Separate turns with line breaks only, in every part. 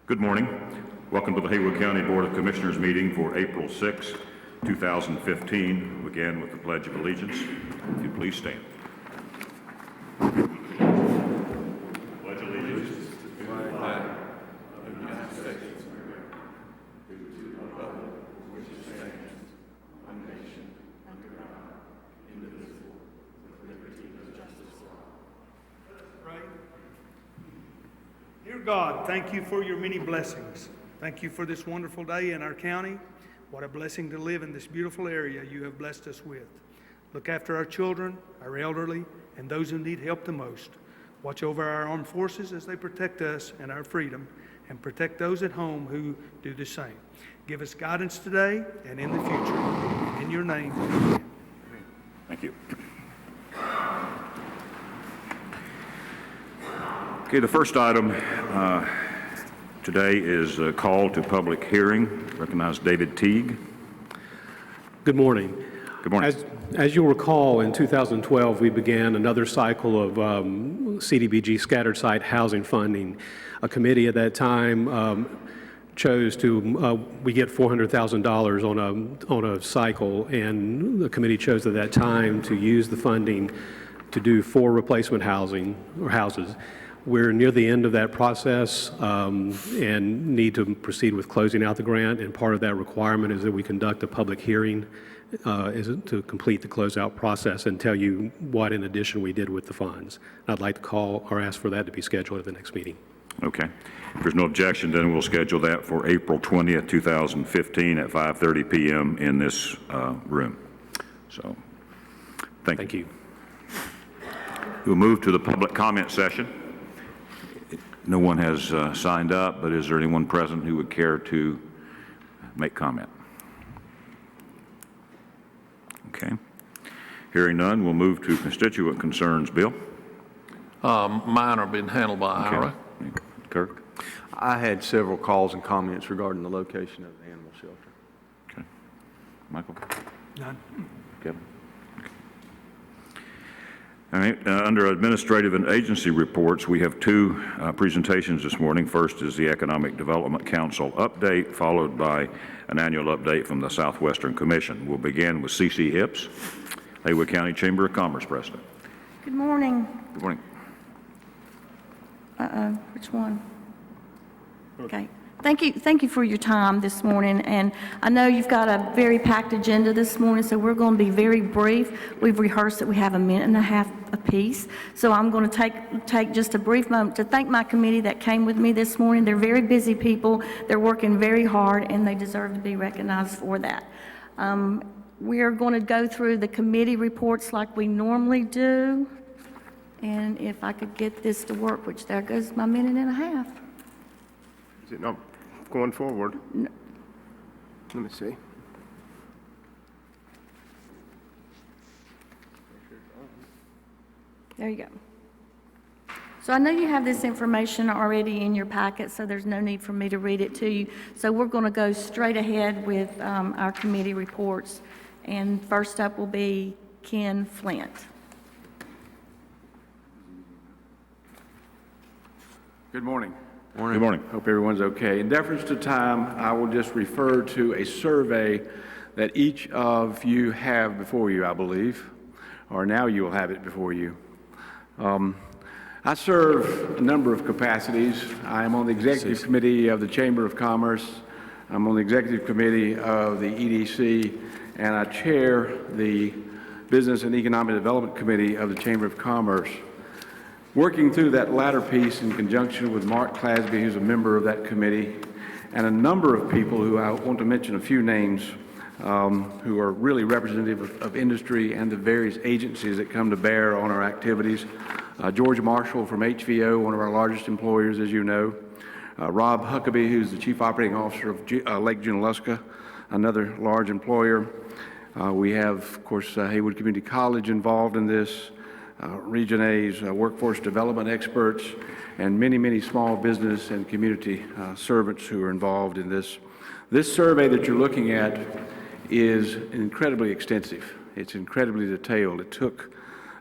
Good morning. Welcome to the Haywood County Board of Commissioners meeting for April 6, 2015. We'll begin with the Pledge of Allegiance. If you please stand. Pledge allegiance to the flag of the United States of America, to the republic which stands one nation under God, indivisible, with liberty and justice for all.
Right. Dear God, thank you for your many blessings. Thank you for this wonderful day in our county. What a blessing to live in this beautiful area you have blessed us with. Look after our children, our elderly, and those who need help the most. Watch over our armed forces as they protect us and our freedom, and protect those at home who do the same. Give us guidance today and in the future. In your name, amen.
Thank you. Okay, the first item today is a call to public hearing. Recognize David Teague.
Good morning.
Good morning.
As you'll recall, in 2012, we began another cycle of CDBG scattered site housing funding. A committee at that time chose to, we get $400,000 on a cycle, and the committee chose at that time to use the funding to do 4 replacement housing or houses. We're near the end of that process and need to proceed with closing out the grant, and part of that requirement is that we conduct a public hearing to complete the closeout process and tell you what in addition we did with the funds. I'd like to call or ask for that to be scheduled at the next meeting.
Okay. If there's no objection, then we'll schedule that for April 20th, 2015 at 5:30 p.m. in this room. So, thank you. We'll move to the public comment session. No one has signed up, but is there anyone present who would care to make comment? Okay. Hearing none, we'll move to constituent concerns. Bill?
Mine are being handled by Ira.
Okay. Kirk?
I had several calls and comments regarding the location of the animal shelter.
Okay. Michael?
None.
Kevin? Okay. All right. Under administrative and agency reports, we have 2 presentations this morning. First is the Economic Development Council update, followed by an annual update from the Southwestern Commission. We'll begin with C.C. Hips, Haywood County Chamber of Commerce President.
Good morning.
Good morning.
Which one? Okay. Thank you for your time this morning, and I know you've got a very packed agenda this morning, so we're going to be very brief. We've rehearsed that we have a minute and a half apiece, so I'm going to take just a brief moment to thank my committee that came with me this morning. They're very busy people. They're working very hard, and they deserve to be recognized for that. We are going to go through the committee reports like we normally do, and if I could get this to work, which there goes my minute and a half.
Is it not going forward?
No.
Let me see.
There you go. So I know you have this information already in your packet, so there's no need for me to read it to you. So we're going to go straight ahead with our committee reports. And first up will be Ken Flint.
Good morning.
Good morning.
Hope everyone's okay. In deference to time, I will just refer to a survey that each of you have before you, I believe, or now you will have it before you. I serve a number of capacities. I am on the executive committee of the Chamber of Commerce. I'm on the executive committee of the EDC, and I chair the Business and Economic Development Committee of the Chamber of Commerce. Working through that latter piece in conjunction with Mark Clasby, who's a member of that committee, and a number of people who I want to mention a few names who are really representative of industry and the various agencies that come to bear on our activities. George Marshall from HVO, one of our largest employers, as you know. Rob Huckabee, who's the Chief Operating Officer of Lake Junaluska, another large employer. We have, of course, Haywood Community College involved in this. Region A's workforce development experts, and many, many small business and community servants who are involved in this. This survey that you're looking at is incredibly extensive. It's incredibly detailed. It took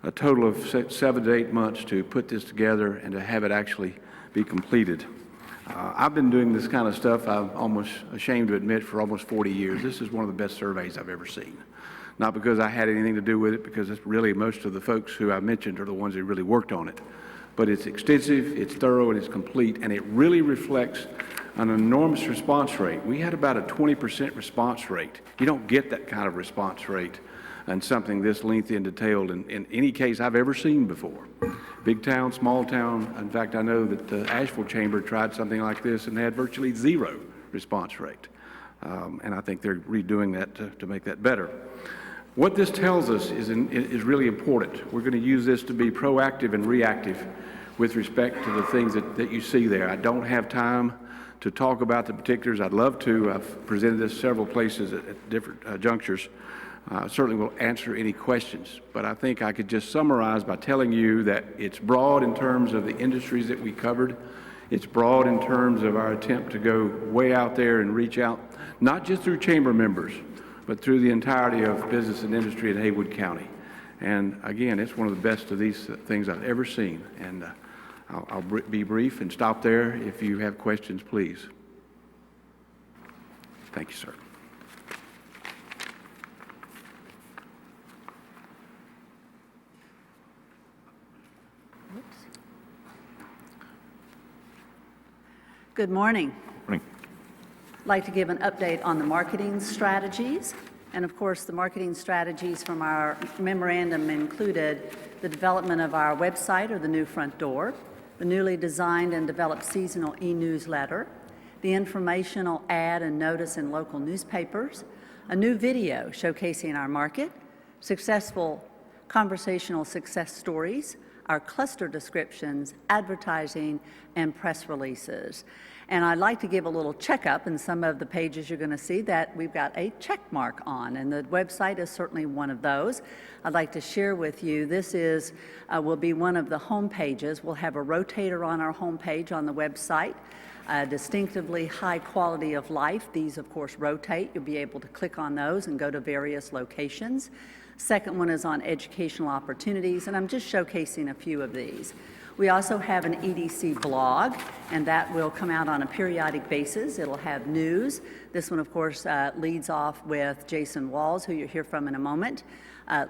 a total of 7 to 8 months to put this together and to have it actually be completed. I've been doing this kind of stuff, I'm almost ashamed to admit, for almost 40 years. This is one of the best surveys I've ever seen. Not because I had anything to do with it, because it's really most of the folks who I mentioned are the ones who really worked on it. But it's extensive, it's thorough, and it's complete, and it really reflects an enormous response rate. We had about a 20% response rate. You don't get that kind of response rate and something this lengthy and detailed in any case I've ever seen before. Big town, small town. In fact, I know that the Asheville Chamber tried something like this and they had virtually 0 response rate. And I think they're redoing that to make that better. What this tells us is really important. We're going to use this to be proactive and reactive with respect to the things that you see there. I don't have time to talk about the particulars. I'd love to. I've presented this several places at different junctures. Certainly will answer any questions, but I think I could just summarize by telling you that it's broad in terms of the industries that we covered. It's broad in terms of our attempt to go way out there and reach out, not just through chamber members, but through the entirety of business and industry in Haywood County. And again, it's one of the best of these things I've ever seen. And I'll be brief and stop there. If you have questions, please. Thank you, sir.
Good morning.
Morning.
I'd like to give an update on the marketing strategies. And of course, the marketing strategies from our memorandum included the development of our website, or the new front door, the newly designed and developed seasonal e-newsletter, the informational ad and notice in local newspapers, a new video showcasing our market, successful conversational success stories, our cluster descriptions, advertising, and press releases. And I'd like to give a little checkup in some of the pages you're going to see that we've got a check mark on, and the website is certainly one of those. I'd like to share with you, this will be one of the home pages. We'll have a rotator on our home page on the website, distinctively high quality of life. These, of course, rotate. You'll be able to click on those and go to various locations. Second one is on educational opportunities, and I'm just showcasing a few of these. We also have an EDC blog, and that will come out on a periodic basis. It'll have news. This one, of course, leads off with Jason Walls, who you'll hear from in a moment.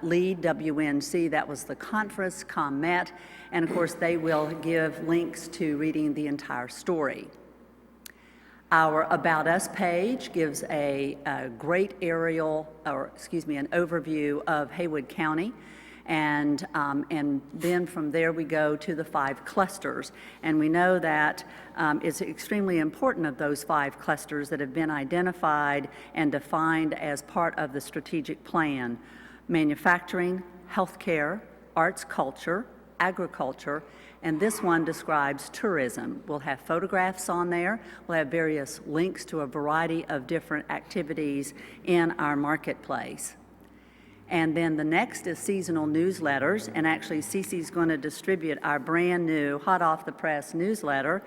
Lead, WNC, that was the conference, ComMet, and of course, they will give links to reading the entire story. Our About Us page gives a great an overview of Haywood County. And then from there we go to the 5 clusters. And we know that it's extremely important of those 5 clusters that have been identified and defined as part of the strategic plan: manufacturing, healthcare, arts, culture, agriculture, and this one describes tourism. We'll have photographs on there. We'll have various links to a variety of different activities in our marketplace. And then the next is seasonal newsletters, and actually Cece's going to distribute our brand new hot off the press newsletter,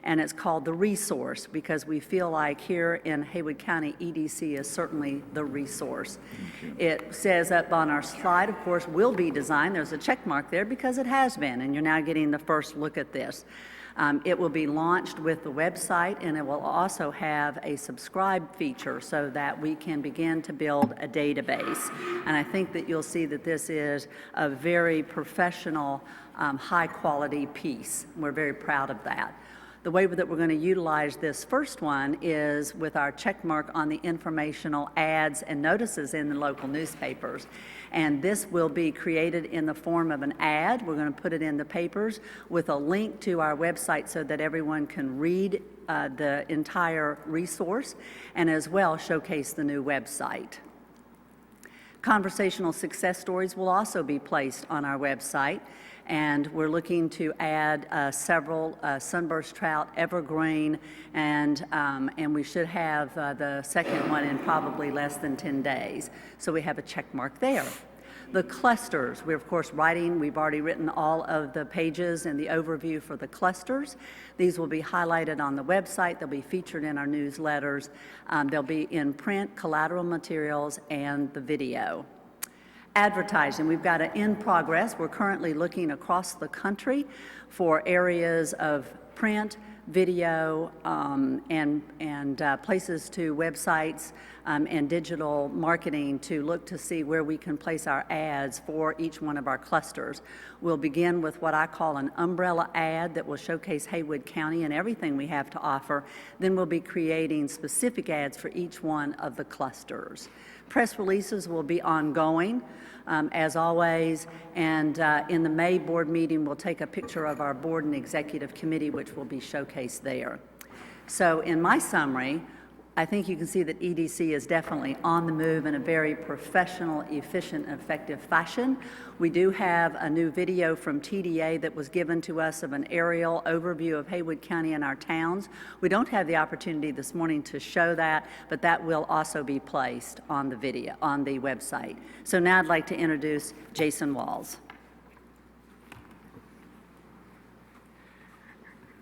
and it's called The Resource, because we feel like here in Haywood County, EDC is certainly the resource. It says up on our slide, of course, will be designed. There's a check mark there because it has been, and you're now getting the first look at this. It will be launched with the website, and it will also have a subscribe feature so that we can begin to build a database. And I think that you'll see that this is a very professional, high-quality piece. We're very proud of that. The way that we're going to utilize this first one is with our check mark on the informational ads and notices in the local newspapers. And this will be created in the form of an ad. We're going to put it in the papers with a link to our website so that everyone can read the entire resource and as well showcase the new website. Conversational success stories will also be placed on our website. And we're looking to add several sunburst trout, evergreen, and we should have the second one in probably less than 10 days. So we have a check mark there. The clusters, we're of course we've already written all of the pages and the overview for the clusters. These will be highlighted on the website. They'll be featured in our newsletters. They'll be in print, collateral materials, and the video. Advertising, we've got an in progress. We're currently looking across the country for areas of print, video, and places to websites and digital marketing to look to see where we can place our ads for each one of our clusters. We'll begin with what I call an umbrella ad that will showcase Haywood County and everything we have to offer. Then we'll be creating specific ads for each one of the clusters. Press releases will be ongoing, as always, and in the May board meeting, we'll take a picture of our board and executive committee, which will be showcased there. So in my summary, I think you can see that EDC is definitely on the move in a very professional, efficient, and effective fashion. We do have a new video from TDA that was given to us of an aerial overview of Haywood County and our towns. We don't have the opportunity this morning to show that, but that will also be placed on the video, on the website. So now I'd like to introduce Jason Walls.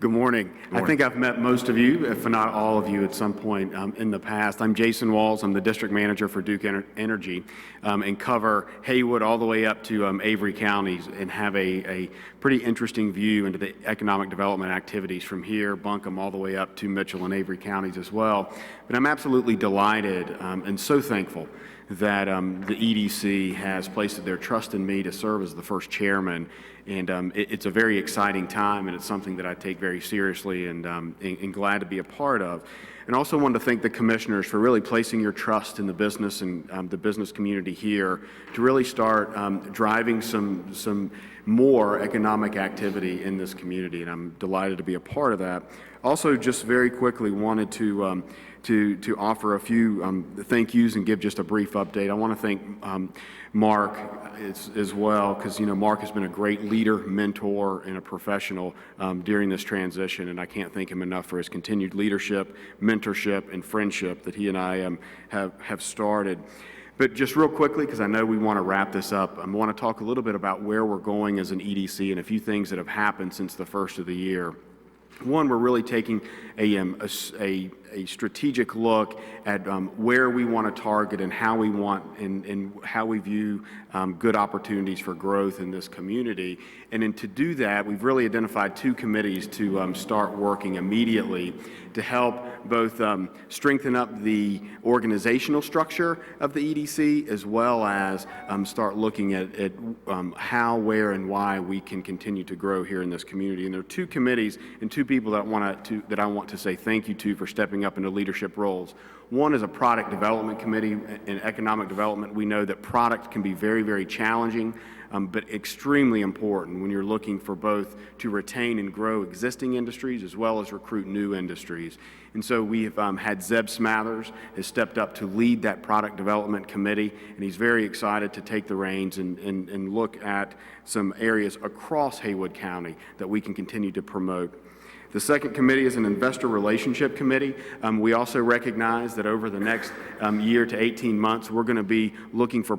Good morning. I think I've met most of you, if not all of you, at some point in the past. I'm Jason Walls. I'm the district manager for Duke Energy and cover Haywood all the way up to Avery counties and have a pretty interesting view into the economic development activities from here, Buncombe, all the way up to Mitchell and Avery counties as well. But I'm absolutely delighted and so thankful that the EDC has placed their trust in me to serve as the first chairman. And it's a very exciting time, and it's something that I take very seriously and glad to be a part of. And also wanted to thank the commissioners for really placing your trust in the business and the business community here to really start driving some more economic activity in this community, and I'm delighted to be a part of that. Also, just very quickly wanted to offer a few thank yous and give just a brief update. I want to thank Mark as well, because Mark has been a great leader, mentor, and a professional during this transition, and I can't thank him enough for his continued leadership, mentorship, and friendship that he and I have started. But just real quickly, because I know we want to wrap this up, I want to talk a little bit about where we're going as an EDC and a few things that have happened since the first of the year. One, we're really taking a strategic look at where we want to target and how we want and how we view good opportunities for growth in this community. And then to do that, we've really identified two committees to start working immediately to help both strengthen up the organizational structure of the EDC, as well as start looking at how, where, and why we can continue to grow here in this community. And there are two committees and two people that I want to say thank you to for stepping up into leadership roles. One is a product development committee in economic development. We know that product can be very, very challenging, but extremely important when you're looking for both to retain and grow existing industries as well as recruit new industries. And so we've had Zeb Smathers has stepped up to lead that product development committee, and he's very excited to take the reins and look at some areas across Haywood County that we can continue to promote. The second committee is an investor relationship committee. We also recognize that over the next year to 18 months, we're going to be looking for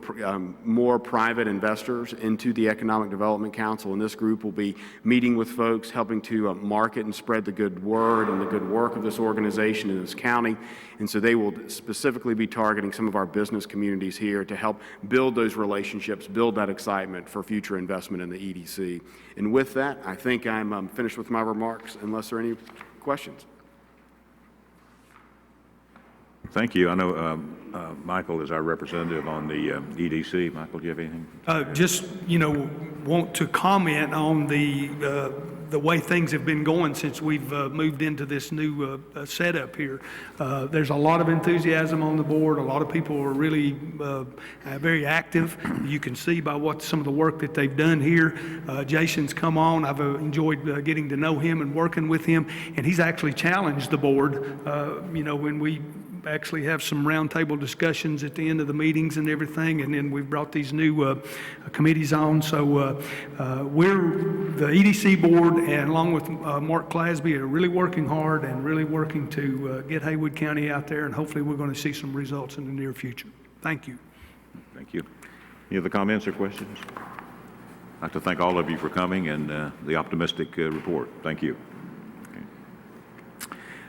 more private investors into the Economic Development Council, and this group will be meeting with folks, helping to market and spread the good word and the good work of this organization in this county. And so they will specifically be targeting some of our business communities here to help build those relationships, build that excitement for future investment in the EDC. And with that, I think I'm finished with my remarks, unless there are any questions.
Thank you. I know Michael is our representative on the EDC. Michael, do you have anything?
Just, want to comment on the way things have been going since we've moved into this new setup here. There's a lot of enthusiasm on the board. A lot of people are really very active. You can see by some of the work that they've done here. Jason's come on. I've enjoyed getting to know him and working with him, and he's actually challenged the board, when we actually have some roundtable discussions at the end of the meetings and everything, and then we've brought these new committees on. So we're the EDC board, and along with Mark Clasby, are really working hard and really working to get Haywood County out there, and hopefully we're going to see some results in the near future. Thank you. Thank you.
Any other comments or questions? I'd like to thank all of you for coming and the optimistic report. Thank you.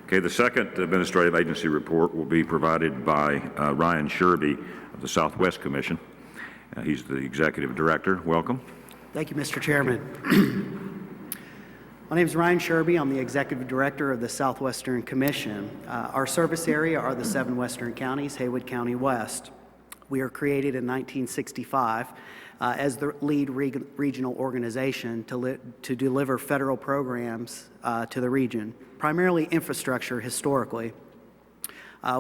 Okay, the second administrative agency report will be provided by Ryan Sherby of the Southwest Commission. He's the executive director. Welcome.
Thank you, Mr. Chairman. My name is Ryan Sherby. I'm the Executive Director of the Southwestern Commission. Our service area are the 7 western counties, Haywood County West. We were created in 1965 as the lead regional organization to deliver federal programs to the region, primarily infrastructure historically.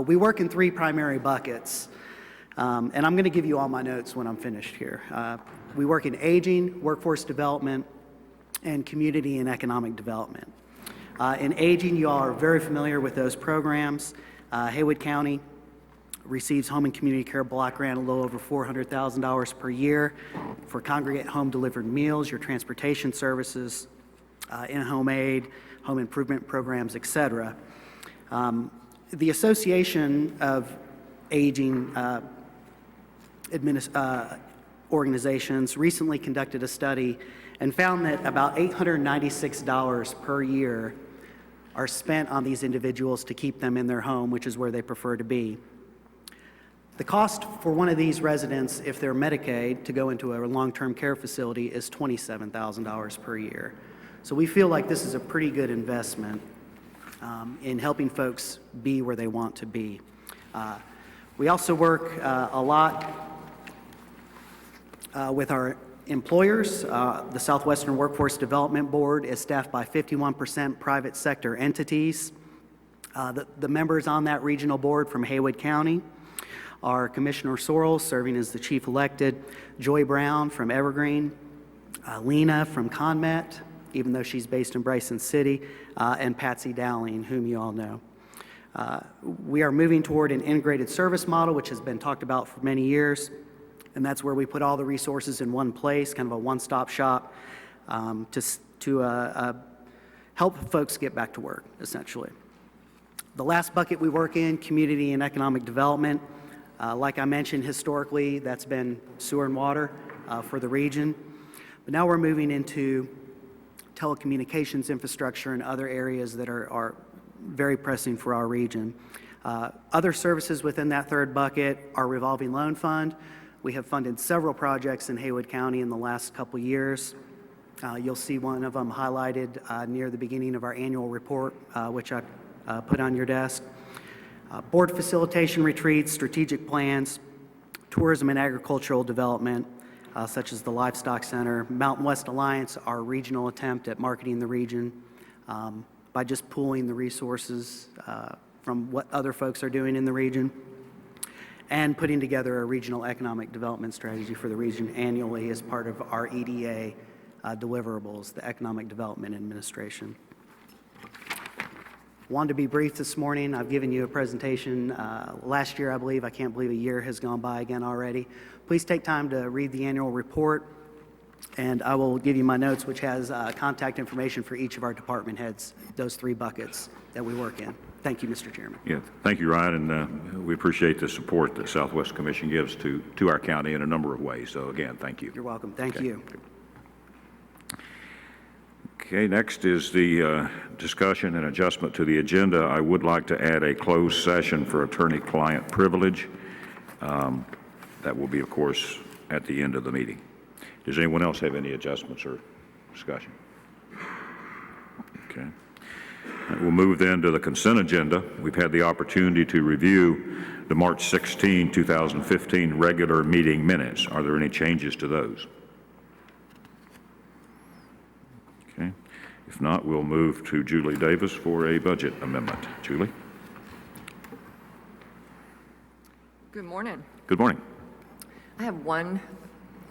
We work in 3 primary buckets, and I'm going to give you all my notes when I'm finished here. We work in aging, workforce development, and community and economic development. In aging, you all are very familiar with those programs. Haywood County receives home and community care block grant a little over $400,000 per year for congregate home delivered meals, your transportation services, in-home aid, home improvement programs, et cetera. The Association of Aging organizations recently conducted a study and found that about $896 per year are spent on these individuals to keep them in their home, which is where they prefer to be. The cost for one of these residents, if they're Medicaid, to go into a long-term care facility is $27,000 per year. So we feel like this is a pretty good investment in helping folks be where they want to be. We also work a lot with our employers. The Southwestern Workforce Development Board is staffed by 51% private sector entities. The members on that regional board from Haywood County are Commissioner Sorrells, serving as the chief elected, Joy Brown from Evergreen, Lena from ConMet, even though she's based in Bryson City, and Patsy Dowling, whom you all know. We are moving toward an integrated service model, which has been talked about for many years, and that's where we put all the resources in one place, kind of a one-stop shop to help folks get back to work, essentially. The last bucket we work in, community and economic development. Like I mentioned, historically, that's been sewer and water for the region. But now we're moving into telecommunications infrastructure and other areas that are very pressing for our region. Other services within that third bucket are revolving loan fund. We have funded several projects in Haywood County in the last couple years. You'll see one of them highlighted near the beginning of our annual report, which I put on your desk. Board facilitation retreats, strategic plans, tourism and agricultural development, such as the Livestock Center, Mountain West Alliance, our regional attempt at marketing the region by just pooling the resources from what other folks are doing in the region, and putting together a regional economic development strategy for the region annually as part of our EDA deliverables, the Economic Development Administration. Wanted to be brief this morning. I've given you a presentation last year, I believe. I can't believe a year has gone by again already. Please take time to read the annual report, and I will give you my notes, which has contact information for each of our department heads, those 3 buckets that we work in. Thank you, Mr. Chairman.
Yeah, thank you, Ryan, and we appreciate the support that Southwest Commission gives to our county in a number of ways. So again, thank you.
You're welcome. Thank you.
Okay, next is the discussion and adjustment to the agenda. I would like to add a closed session for attorney-client privilege. That will be, of course, at the end of the meeting. Does anyone else have any adjustments or discussion? Okay. We'll move then to the consent agenda. We've had the opportunity to review the March 16, 2015 regular meeting minutes. Are there any changes to those? Okay. If not, we'll move to Julie Davis for a budget amendment. Julie?
Good morning.
Good morning.
I have one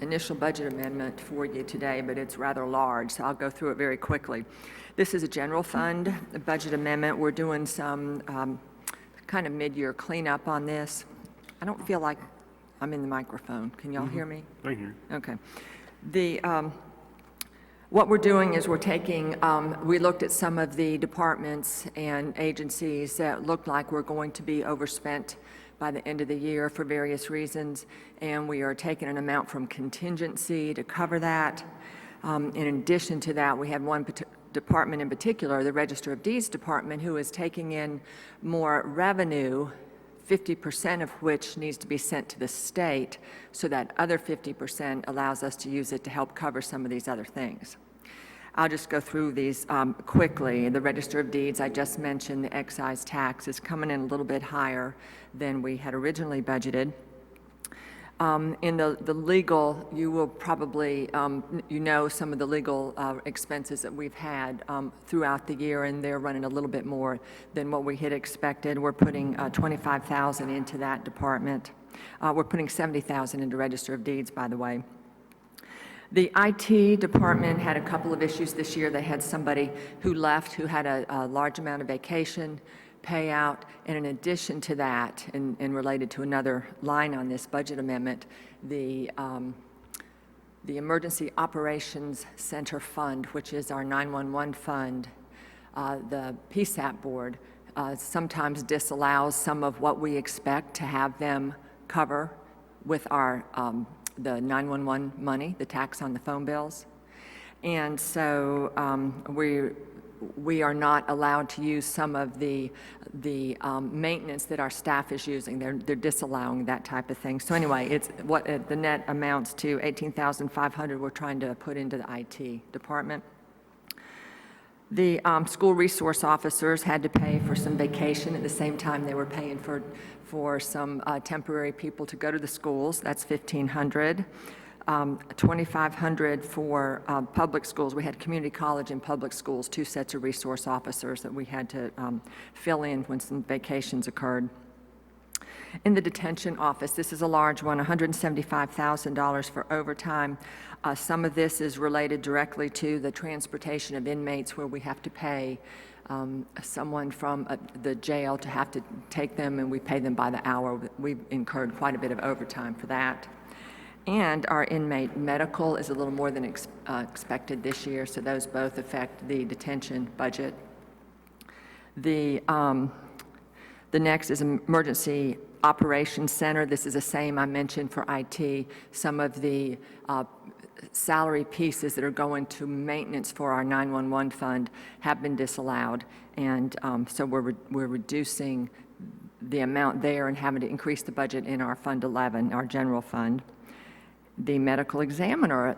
initial budget amendment for you today, but it's rather large, so I'll go through it very quickly. This is a general fund budget amendment. We're doing some kind of mid-year cleanup on this. I don't feel like I'm in the microphone. Can y'all hear me?
I hear.
Okay. What we're doing is we're taking, we looked at some of the departments and agencies that looked like we're going to be overspent by the end of the year for various reasons, and we are taking an amount from contingency to cover that. In addition to that, we have one department in particular, the Register of Deeds Department, who is taking in more revenue, 50% of which needs to be sent to the state, so that other 50% allows us to use it to help cover some of these other things. I'll just go through these quickly. The Register of Deeds, I just mentioned, the excise tax is coming in a little bit higher than we had originally budgeted. In the legal, you will probably, you know some of the legal expenses that we've had throughout the year, and they're running a little bit more than what we had expected. We're putting $25,000 into that department. We're putting $70,000 into Register of Deeds, by the way. The IT department had a couple of issues this year. They had somebody who left who had a large amount of vacation payout, and in addition to that, and related to another line on this budget amendment, the Emergency Operations Center Fund, which is our 911 fund, the PSAP board sometimes disallows some of what we expect to have them cover with our the 911 money, the tax on the phone bills. And so we are not allowed to use some of the maintenance that our staff is using. They're disallowing that type of thing. So anyway, it's what the net amounts to $18,500 we're trying to put into the IT department. The school resource officers had to pay for some vacation at the same time they were paying for some temporary people to go to the schools. That's $1,500. $2,500 for public schools. We had community college and public schools, 2 sets of resource officers that we had to fill in when some vacations occurred. In the detention office, this is a large one, $175,000 for overtime. Some of this is related directly to the transportation of inmates, where we have to pay someone from the jail to have to take them, and we pay them by the hour. We've incurred quite a bit of overtime for that. And our inmate medical is a little more than expected this year, so those both affect the detention budget. The next is Emergency Operations Center. This is the same I mentioned for IT. Some of the salary pieces that are going to maintenance for our 911 fund have been disallowed, and so we're reducing the amount there and having to increase the budget in our Fund 11, our general fund. The medical examiner,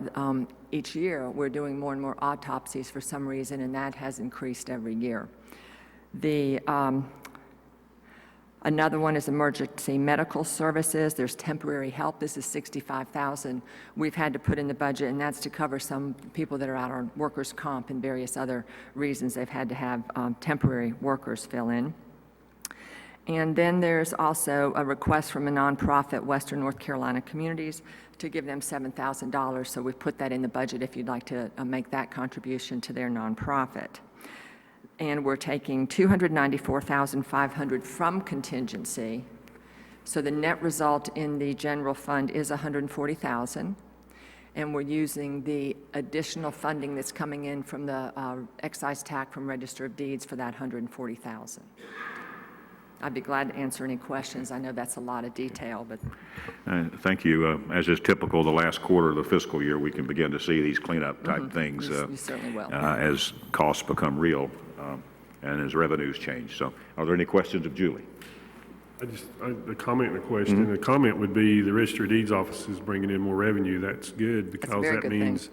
each year we're doing more and more autopsies for some reason, and that has increased every year. Another one is emergency medical services. There's temporary help. This is $65,000 we've had to put in the budget, and that's to cover some people that are out on workers' comp and various other reasons they've had to have temporary workers fill in. And then there's also a request from a nonprofit, Western North Carolina Communities, to give them $7,000. So we've put that in the budget if you'd like to make that contribution to their nonprofit. And we're taking $294,500 from contingency. So the net result in the general fund is $140,000. And we're using the additional funding that's coming in from the excise tax from Register of Deeds for that $140,000. I'd be glad to answer any questions. I know that's a lot of detail, but...
Thank you. As is typical, the last quarter of the fiscal year, we can begin to see these cleanup type things
You certainly will.
as costs become real and as revenues change. So are there any questions of Julie?
The comment and the question. The comment would be the Register of Deeds office is bringing in more revenue. That's good, because that means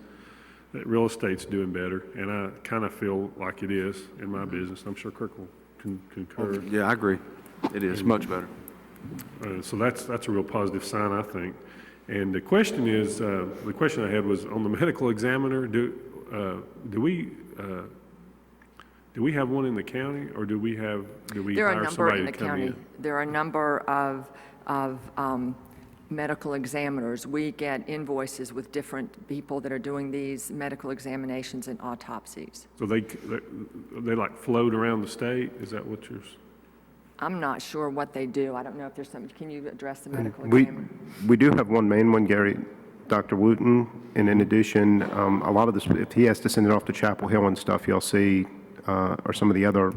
that real estate's doing better, and I kind of feel like it is in my business. I'm sure Kirk will concur.
Yeah, I agree. It is much better.
So that's a real positive sign, I think. And the question is, the question I had was on the medical examiner. Do we have one in the county, or do we hire somebody to come in?
There are a number of medical examiners. We get invoices with different people that are doing these medical examinations and autopsies.
So they like float around the state? Is that what you're?
I'm not sure what they do. I don't know if there's something. Can you address the medical examiner?
We do have one main one, Gary, Dr. Wooten, and in addition, a lot of this, if he has to send it off to Chapel Hill and stuff, you'll see, or some of the other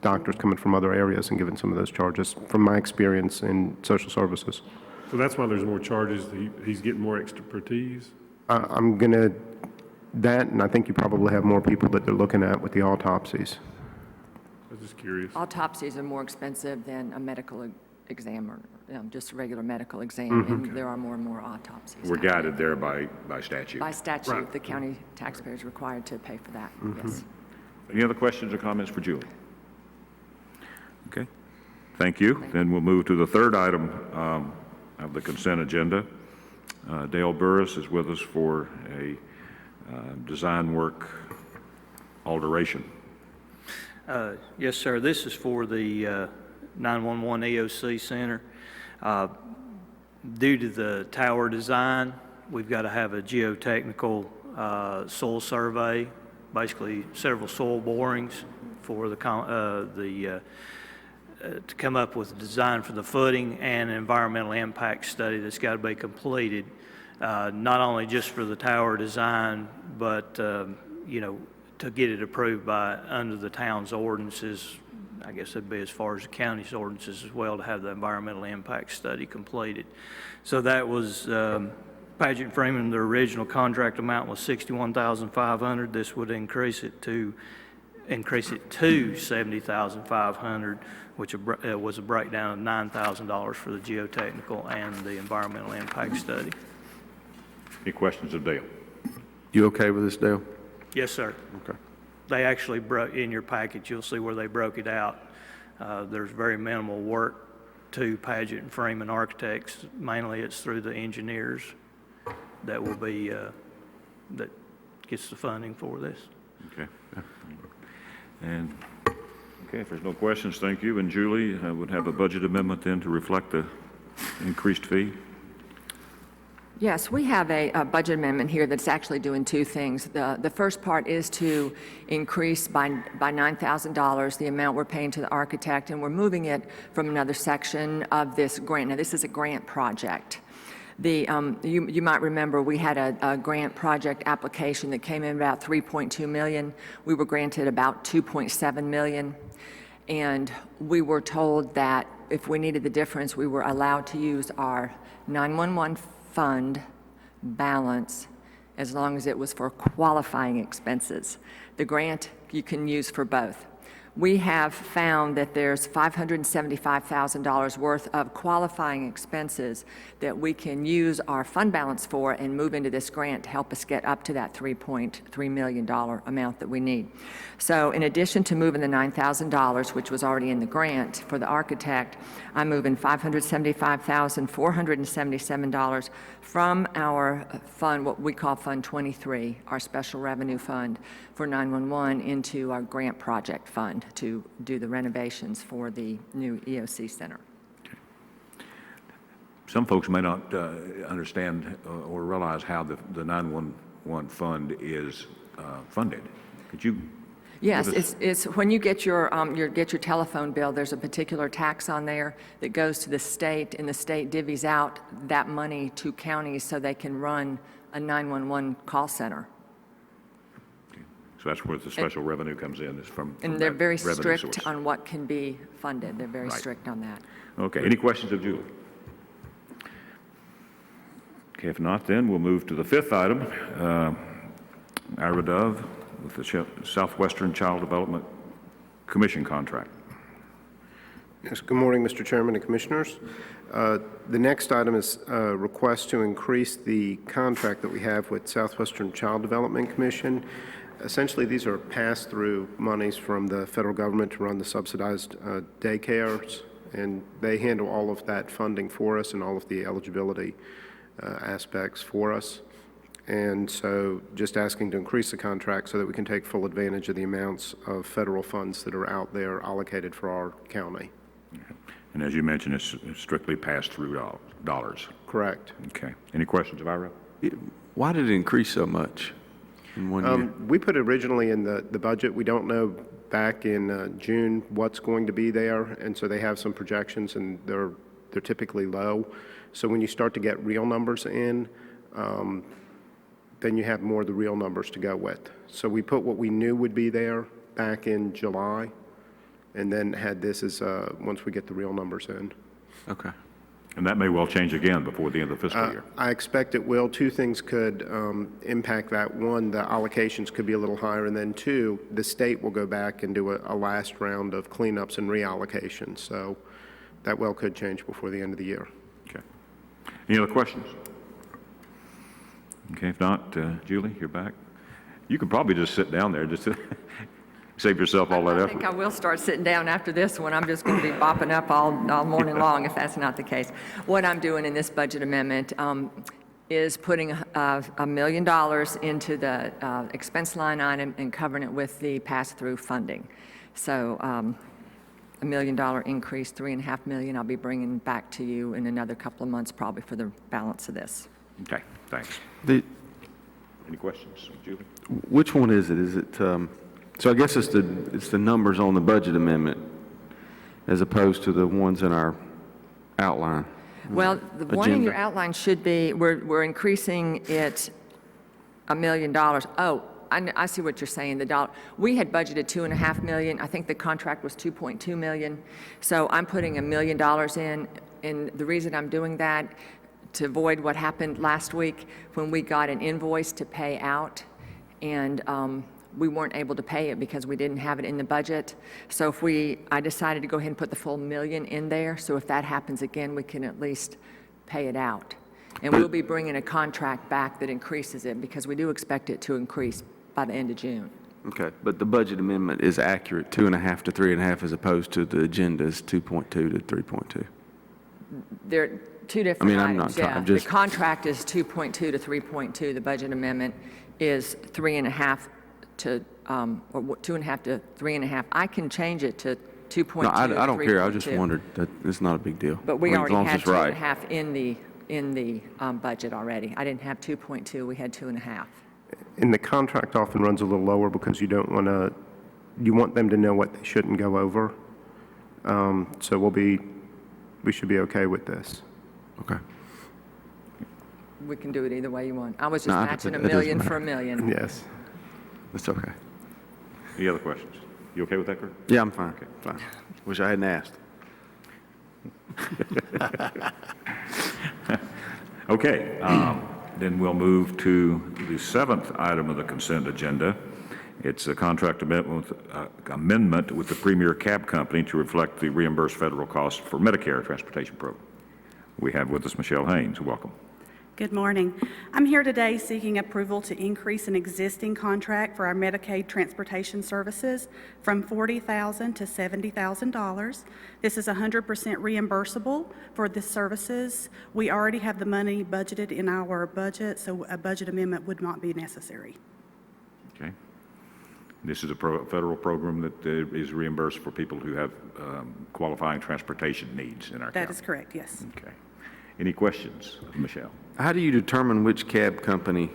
doctors coming from other areas and giving some of those charges, from my experience in social services.
So that's why there's more charges. He's getting more expertise?
I'm going to, and I think you probably have more people that they're looking at with the autopsies.
I was just curious.
Autopsies are more expensive than a medical examiner. just a regular medical exam, and there are more and more autopsies.
We're
happening.
guided there by statute.
By statute, the county taxpayer is required to pay for that, yes.
Any other questions or comments for Julie? Okay, thank you. Then we'll move to the third item of the consent agenda. Dale Burris is with us for a design work alteration.
Yes, sir. This is for the 911 EOC Center. Due to the tower design, we've got to have a geotechnical soil survey, basically several soil borings for to come up with a design for the footing and an environmental impact study that's got to be completed, not only just for the tower design, but you know, to get it approved by under the town's ordinances. I guess it'd be as far as the county's ordinances as well, to have the environmental impact study completed. So that was Paget Freeman. The original contract amount was $61,500. This would increase it to $70,500, which was a breakdown of $9,000 for the geotechnical and the environmental impact study.
Any questions of Dale?
You okay with this, Dale?
Yes, sir.
Okay.
They actually broke, in your package, you'll see where they broke it out. There's very minimal work to Paget and Freeman Architects. Mainly it's through the engineers that will be, that gets the funding for this.
Okay. And, okay, if there's no questions, thank you. And Julie, I would have a budget amendment then to reflect the increased fee.
Yes, we have a budget amendment here that's actually doing two things. The first part is to increase by $9,000 the amount we're paying to the architect, and we're moving it from another section of this grant. Now, this is a grant project. You might remember we had a grant project application that came in about $3.2 million. We were granted about $2.7 million, and we were told that if we needed the difference, we were allowed to use our 911 fund balance as long as it was for qualifying expenses. The grant you can use for both. We have found that there's $575,000 worth of qualifying expenses that we can use our fund balance for and move into this grant to help us get up to that $3.3 million amount that we need. So in addition to moving the $9,000, which was already in the grant for the architect, I'm moving $575,477 from our fund, what we call Fund 23, our special revenue fund for 911, into our grant project fund to do the renovations for the new EOC Center.
Some folks may not understand or realize how the 911 fund is funded. Could you?
Yes, it's when you get your telephone bill, there's a particular tax on there that goes to the state, and the state divvies out that money to counties so they can run a 911 call center.
So that's where the special revenue comes in, is from
And they're very strict
source.
on what can be funded. They're very strict on that.
Okay, any questions of Julie? Okay, if not, then we'll move to the fifth item, Ira Dove with the Southwestern Child Development Commission contract.
Yes, good morning, Mr. Chairman and Commissioners. The next item is a request to increase the contract that we have with Southwestern Child Development Commission. Essentially, these are pass-through monies from the federal government to run the subsidized daycares, and they handle all of that funding for us and all of the eligibility aspects for us. And so just asking to increase the contract so that we can take full advantage of the amounts of federal funds that are out there allocated for our county.
And as you mentioned, it's strictly pass-through dollars.
Correct.
Okay. Any questions of Ira?
Why did it increase so much in 1 year?
We put originally in the budget. We don't know back in June what's going to be there, and so they have some projections, and they're typically low. So when you start to get real numbers in, then you have more of the real numbers to go with. So we put what we knew would be there back in July, and then had this as once we get the real numbers in.
Okay.
And that may well change again before the end of the fiscal year.
I expect it will. Two things could impact that. One, the allocations could be a little higher, and then two, the state will go back and do a last round of cleanups and reallocations. So that well could change before the end of the year.
Okay. Any other questions? Okay, if not, Julie, you're back. You can probably just sit down there, just to save yourself all that
I
effort.
think I will start sitting down after this one. I'm just going to be bopping up all morning long if that's not the case. What I'm doing in this budget amendment is putting $1 million into the expense line item and covering it with the pass-through funding. So $1 million increase, $3.5 million I'll be bringing back to you in another couple of months probably for the balance of this.
Okay, thanks. Any questions, Julie?
Which one is it? Is it, so I guess it's the numbers on the budget amendment as opposed to the ones in our outline?
Well, the one in
Agenda.
your outline should be, we're increasing it $1 million. Oh, I see what you're saying, we had budgeted $2.5 million. I think the contract was $2.2 million. So I'm putting $1 million in, and the reason I'm doing that, to avoid what happened last week when we got an invoice to pay out, and we weren't able to pay it because we didn't have it in the budget. So I decided to go ahead and put the full $1 million in there, so if that happens again, we can at least pay it out. And we'll be bringing a contract back that increases it, because we do expect it to increase by the end of June.
Okay, but the budget amendment is accurate, 2.5 to 3.5, as opposed to the agenda's 2.2 to 3.2.
They're two different
I'm not
items,
talking-
yeah.
I'm just-
The contract is 2.2 to 3.2. The budget amendment is 3.5 to, or 2.5 to 3.5. I can change it to 2.2 to 3.2.
No, I don't care, I just wondered, that it's not a big deal.
But we
I mean, as
already
long as
had
it's right.
2.5 in the budget already. I didn't have 2.2, we had 2.5.
And the contract often runs a little lower because you want them to know what they shouldn't go over. So we should be okay with this.
Okay.
We can do it either way you want. I was just
No,
matching
it
$1
doesn't
million for
matter.
$1 million.
Yes.
That's okay.
Any other questions? You okay with that, Kurt?
Yeah, I'm fine. Fine. Wish I hadn't asked.
Okay, then we'll move to the 7th item of the consent agenda. It's a contract amendment with the Premier Cab Company to reflect the reimbursed federal costs for Medicare transportation program. We have with us Michelle Haynes. Welcome.
Good morning. I'm here today seeking approval to increase an existing contract for our Medicaid transportation services from $40,000 to $70,000. This is 100% reimbursable for the services. We already have the money budgeted in our budget, so a budget amendment would not be necessary.
Okay. This is a federal program that is reimbursed for people who have qualifying transportation needs in our county.
That is correct, yes.
Okay. Any questions, Michelle?
How do you determine which cab company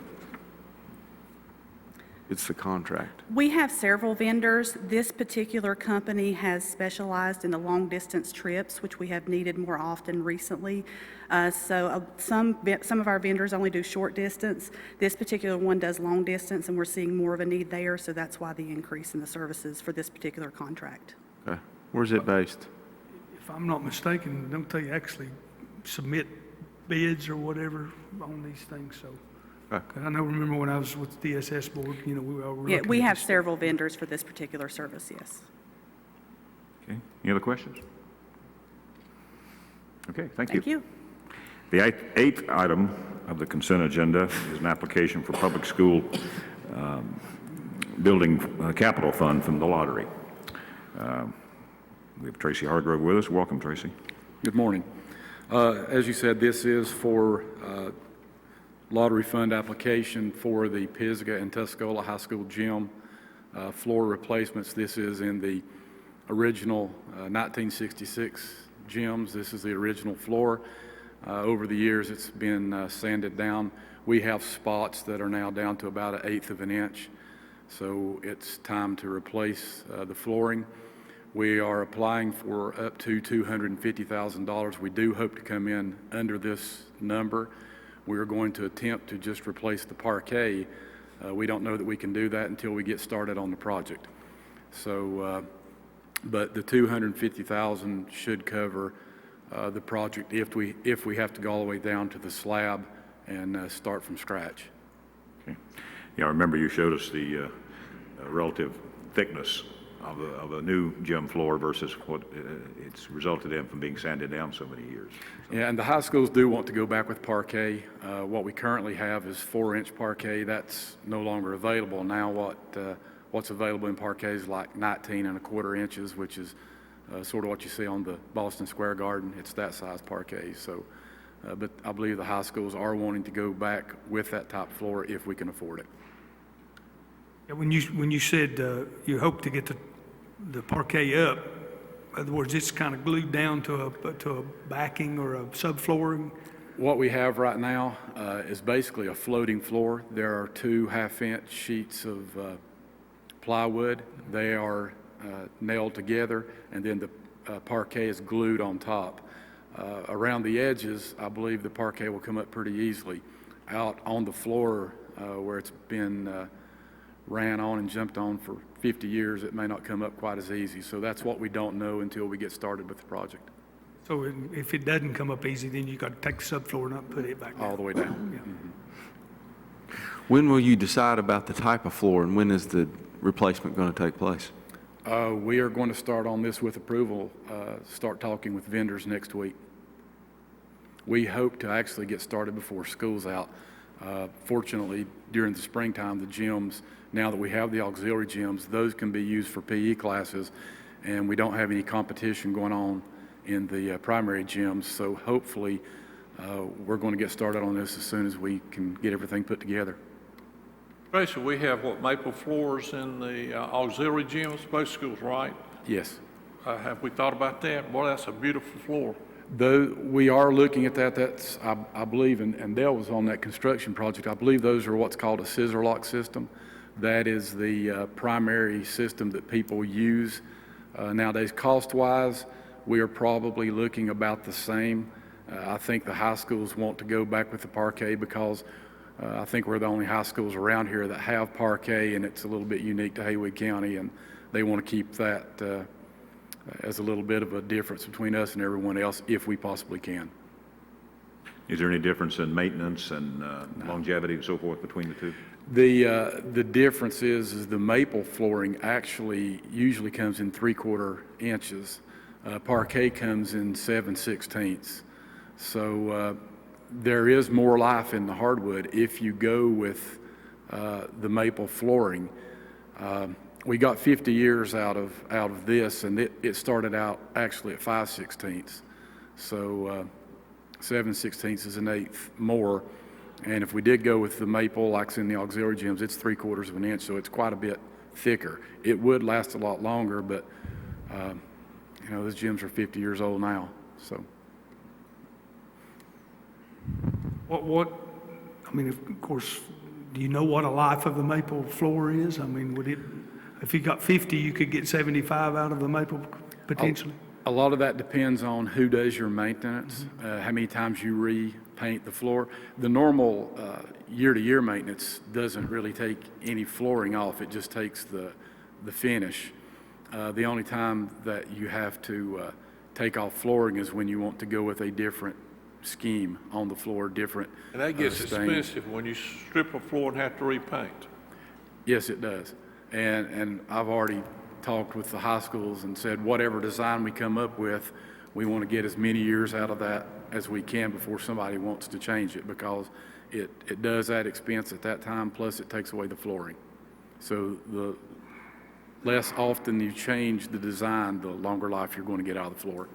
it's the contract?
We have several vendors. This particular company has specialized in the long-distance trips, which we have needed more often recently. Some of our vendors only do short distance. This particular one does long distance, and we're seeing more of a need there, so that's why the increase in the services for this particular contract.
Okay. Where's it based?
If I'm not mistaken, don't they actually submit bids or whatever on these things? So I know, remember when I was with the DSS board, we were
Yeah,
looking
we
at
have
this.
several vendors for this particular service, yes.
Okay. Any other questions? Okay, thank you.
Thank you.
The 8th item of the consent agenda is an application for public school building capital fund from the lottery. We have Tracy Hargrove with us. Welcome, Tracy.
Good morning. As you said, this is for lottery fund application for the Pisgah and Tuscola High School gym floor replacements. This is in the original 1966 gyms. This is the original floor. Over the years, it's been sanded down. We have spots that are now down to about 1/8 of an inch. So it's time to replace the flooring. We are applying for up to $250,000. We do hope to come in under this number. We are going to attempt to just replace the parquet. We don't know that we can do that until we get started on the project. So, but the $250,000 should cover the project if we have to go all the way down to the slab and start from scratch.
Okay. Yeah, I remember you showed us the relative thickness of a new gym floor versus what it's resulted in from being sanded down so many years.
Yeah, and the high schools do want to go back with parquet. What we currently have is 4-inch parquet. That's no longer available. Now what's available in parquet is like 19¼ inches, which is sort of what you see on the Boston Square Garden. It's that size parquet. So, but I believe the high schools are wanting to go back with that top floor if we can afford it.
Yeah, when you said you hope to get the parquet up, in other words, it's kind of glued down to a backing or a subflooring?
What we have right now is basically a floating floor. There are 2 half-inch sheets of plywood. They are nailed together, and then the parquet is glued on top. Around the edges, I believe the parquet will come up pretty easily. Out on the floor where it's been ran on and jumped on for 50 years, it may not come up quite as easy. So that's what we don't know until we get started with the project.
So if it doesn't come up easy, then you got to take the subfloor and not put it back down.
All the way down.
Yeah.
Mm-hmm.
When will you decide about the type of floor, and when is the replacement going to take place?
We are going to start on this with approval, start talking with vendors next week. We hope to actually get started before school's out. Fortunately, during the springtime, the gyms, now that we have the auxiliary gyms, those can be used for PE classes, and we don't have any competition going on in the primary gyms. So hopefully, we're going to get started on this as soon as we can get everything put together.
Tracy, we have, maple floors in the auxiliary gyms, both schools, right?
Yes.
Have we thought about that? Boy, that's a beautiful floor.
Though we are looking at that, that's, I believe, and Dale was on that construction project, I believe those are what's called a scissor lock system. That is the primary system that people use nowadays. Cost-wise, we are probably looking about the same. I think the high schools want to go back with the parquet because I think we're the only high schools around here that have parquet, and it's a little bit unique to Haywood County, and they want to keep that as a little bit of a difference between us and everyone else if we possibly can.
Is there any difference in maintenance and longevity and so forth between the two?
The difference is the maple flooring actually usually comes in 3/4 inches. Parquet comes in 7/16. So there is more life in the hardwood if you go with the maple flooring. We got 50 years out of this, and it started out actually at 5/16. So 7/16 is 1/8 more. And if we did go with the maple, like in the auxiliary gyms, it's 3/4 of an inch, so it's quite a bit thicker. It would last a lot longer, but you know, those gyms are 50 years old now, so.
I mean, of course, do you know what a life of the maple floor is? I mean, if you got 50, you could get 75 out of the maple potentially?
A lot of that depends on who does your maintenance, how many times you repaint the floor. The normal year-to-year maintenance doesn't really take any flooring off. It just takes the finish. The only time that you have to take off flooring is when you want to go with a different scheme on the floor, different
And that gets
stains.
expensive when you strip a floor and have to repaint.
Yes, it does. And I've already talked with the high schools and said, whatever design we come up with, we want to get as many years out of that as we can before somebody wants to change it, because it does add expense at that time, plus it takes away the flooring. So the less often you change the design, the longer life you're going to get out of the floor.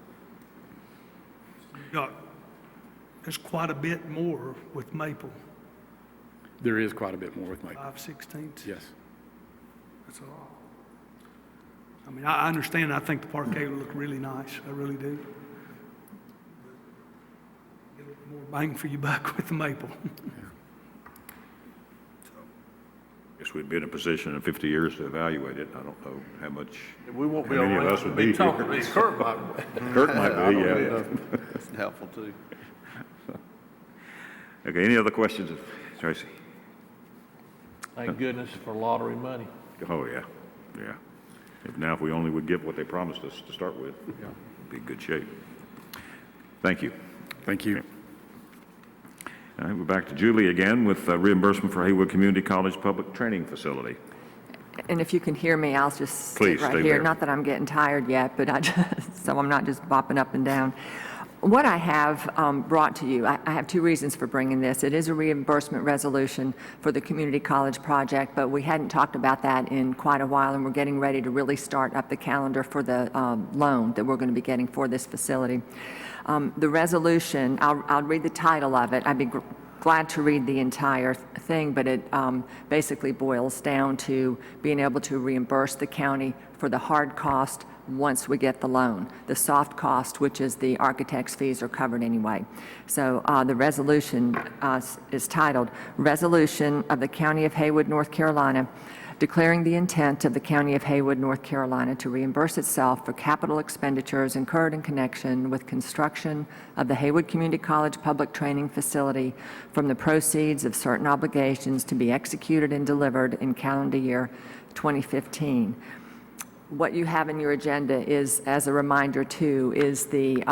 There's quite a bit more with maple.
There is quite a bit more with maple.
5/16.
Yes.
That's a lot. I mean, I understand. I think the parquet will look really nice. I really do. Get a little more bang for your buck with the maple.
Guess we'd be in a position in 50 years to evaluate it. I don't know how much,
We won't be
how many of
around
us would
to
be
be
here.
talking to these. Kurt might.
Kurt might be, yeah.
That's helpful, too.
Okay, any other questions, Tracy?
Thank goodness for lottery money.
Oh, yeah, yeah. If we only would get what they promised us to start with, we'd be in good shape. Thank you.
Thank you.
Okay. All right, we're back to Julie again with reimbursement for Haywood Community College Public Training Facility.
And if you can hear me, I'll just
Please,
sit right
stay
here.
there.
Not that I'm getting tired yet, but so I'm not just bopping up and down. What I have brought to you, I have two reasons for bringing this. It is a reimbursement resolution for the community college project, but we hadn't talked about that in quite a while, and we're getting ready to really start up the calendar for the loan that we're going to be getting for this facility. The resolution, I'll read the title of it. I'd be glad to read the entire thing, but it basically boils down to being able to reimburse the county for the hard cost once we get the loan. The soft cost, which is the architect's fees, are covered anyway. So the resolution is titled, Resolution of the County of Haywood, North Carolina, declaring the intent of the County of Haywood, North Carolina to reimburse itself for capital expenditures incurred in connection with construction of the Haywood Community College Public Training Facility from the proceeds of certain obligations to be executed and delivered in calendar year 2015. What you have in your agenda is, as a reminder too, is the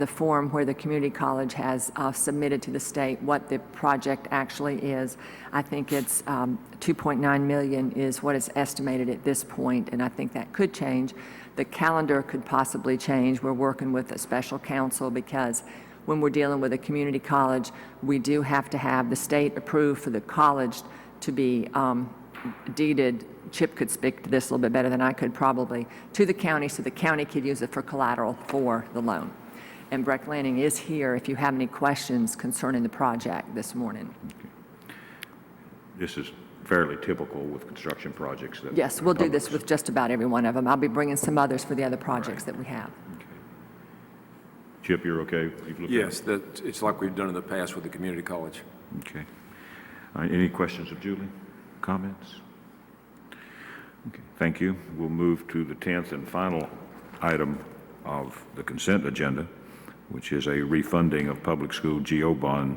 form where the community college has submitted to the state what the project actually is. I think it's 2.9 million is what is estimated at this point, and I think that could change. The calendar could possibly change. We're working with a special counsel because when we're dealing with a community college, we do have to have the state approved for the college to be deeded. Chip could speak to this a little bit better than I could probably, to the county so the county could use it for collateral for the loan. And Breck Lanning is here if you have any questions concerning the project this morning.
Okay. This is fairly typical with construction projects. That
Yes, we'll do this with just about every one of them. I'll be bringing some others for the other projects that we have.
Okay. Chip, you're okay?
Yes, it's like we've done in the past with the community college.
Okay. Any questions of Julie? Comments? Okay, thank you. We'll move to the 10th and final item of the consent agenda, which is a refunding of public school GO bond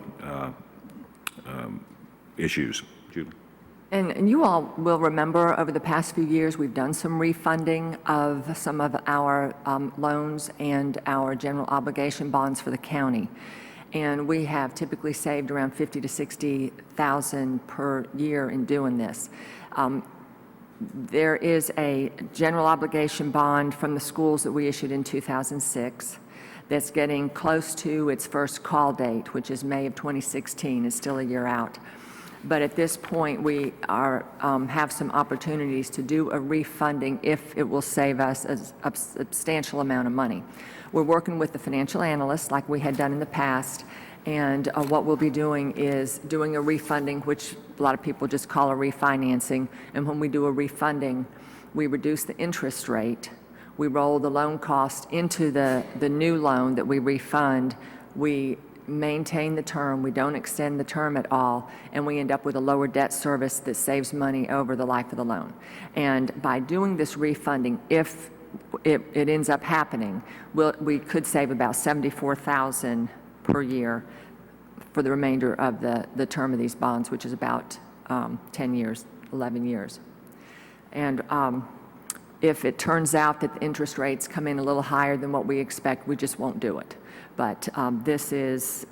issues. Julie?
And you all will remember over the past few years, we've done some refunding of some of our loans and our general obligation bonds for the county. And we have typically saved around $50,000 to $60,000 per year in doing this. There is a general obligation bond from the schools that we issued in 2006 that's getting close to its first call date, which is May of 2016. It's still a year out. But at this point, we have some opportunities to do a refunding if it will save us a substantial amount of money. We're working with the financial analysts like we had done in the past, and what we'll be doing is doing a refunding, which a lot of people just call a refinancing. And when we do a refunding, we reduce the interest rate. We roll the loan cost into the new loan that we refund. We maintain the term, we don't extend the term at all, and we end up with a lower debt service that saves money over the life of the loan. And by doing this refunding, if it ends up happening, we could save about $74,000 per year for the remainder of the term of these bonds, which is about 10 years, 11 years. And if it turns out that the interest rates come in a little higher than what we expect, we just won't do it. But this is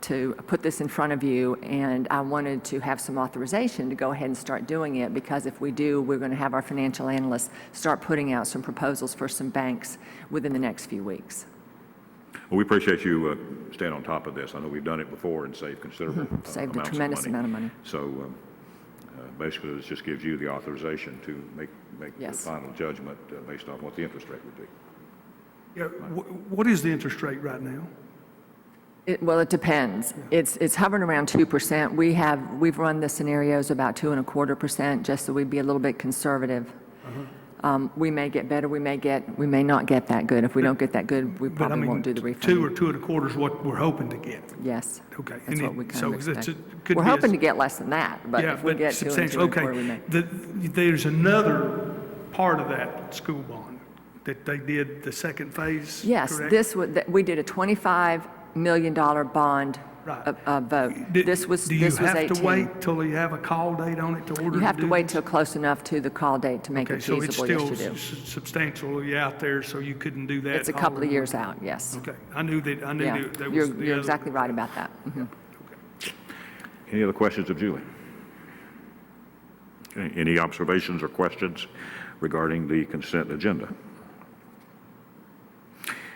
to put this in front of you, and I wanted to have some authorization to go ahead and start doing it, because if we do, we're going to have our financial analysts start putting out some proposals for some banks within the next few weeks.
Well, we appreciate you staying on top of this. I know we've done it before and saved considerable
saved
amounts
a tremendous amount of money.
So basically, this just gives you the authorization to make
Yes.
the final judgment based on what the interest rate would be.
Yeah, what is the interest rate right now?
Well, it depends. It's hovering around 2%. We've run the scenarios about 2.25%, just so we'd be a little bit conservative. We may get better. We may not get that good. If we don't get that good, we probably won't do the refunding.
2 or 2.25 is what we're hoping to get.
Yes.
Okay.
That's what we kind of expect.
We're
We're hoping to get less than that, but if we get 2 and 2.25,
okay.
we may.
There's another part of that school bond that they did the second phase.
Yes,
correct?
we did a $25 million bond vote. This was 18.
Do you have to wait till you have a call date on it to order to do this?
You have to wait till close enough to the call date to make it feasible.
Okay, so it's still substantially out there, so you couldn't do that?
It's a couple of years out, yes.
Okay, I knew that was
You're exactly right about that.
Any other questions of Julie? Okay, any observations or questions regarding the consent agenda?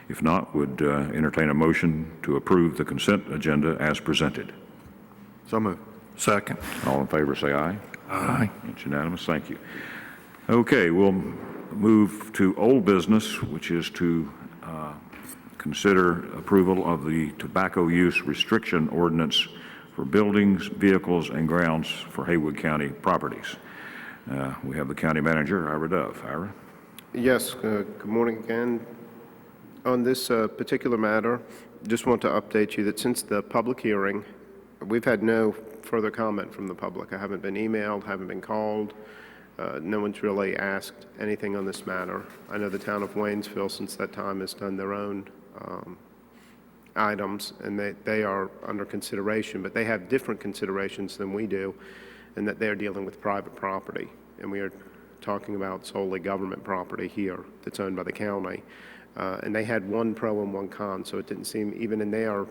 If not, would entertain a motion to approve the consent agenda as presented.
So moved.
Second.
All in favor, say aye. Aye. It's unanimous, thank you. Okay, we'll move to old business, which is to consider approval of the tobacco use restriction ordinance for buildings, vehicles, and grounds for Haywood County properties. We have the county manager, Ira Dove. Ira?
Yes, good morning again. On this particular matter, just want to update you that since the public hearing, we've had no further comment from the public. I haven't been emailed, haven't been called. No one's really asked anything on this matter. I know the town of Waynesville, since that time, has done their own items, and they are under consideration, but they have different considerations than we do, in that they're dealing with private property, and we are talking about solely government property here that's owned by the county. And they had one pro and one con, so it didn't seem, even in their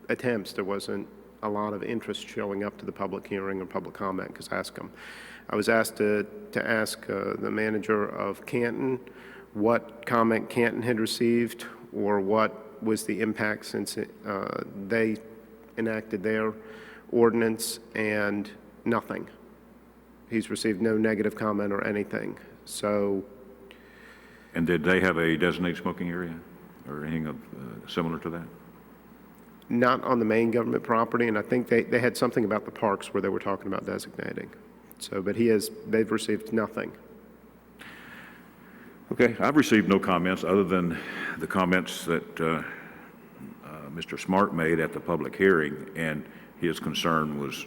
attempts, there wasn't a lot of interest showing up to the public hearing or public comment, because ask them. I was asked to ask the manager of Canton what comment Canton had received, or what was the impact since they enacted their ordinance, and nothing. He's received no negative comment or anything. So.
And did they have a designated smoking area or anything similar to that?
Not on the main government property, and I think they had something about the parks where they were talking about designating. So, but they've received nothing.
Okay, I've received no comments other than the comments that Mr. Smart made at the public hearing, and his concern was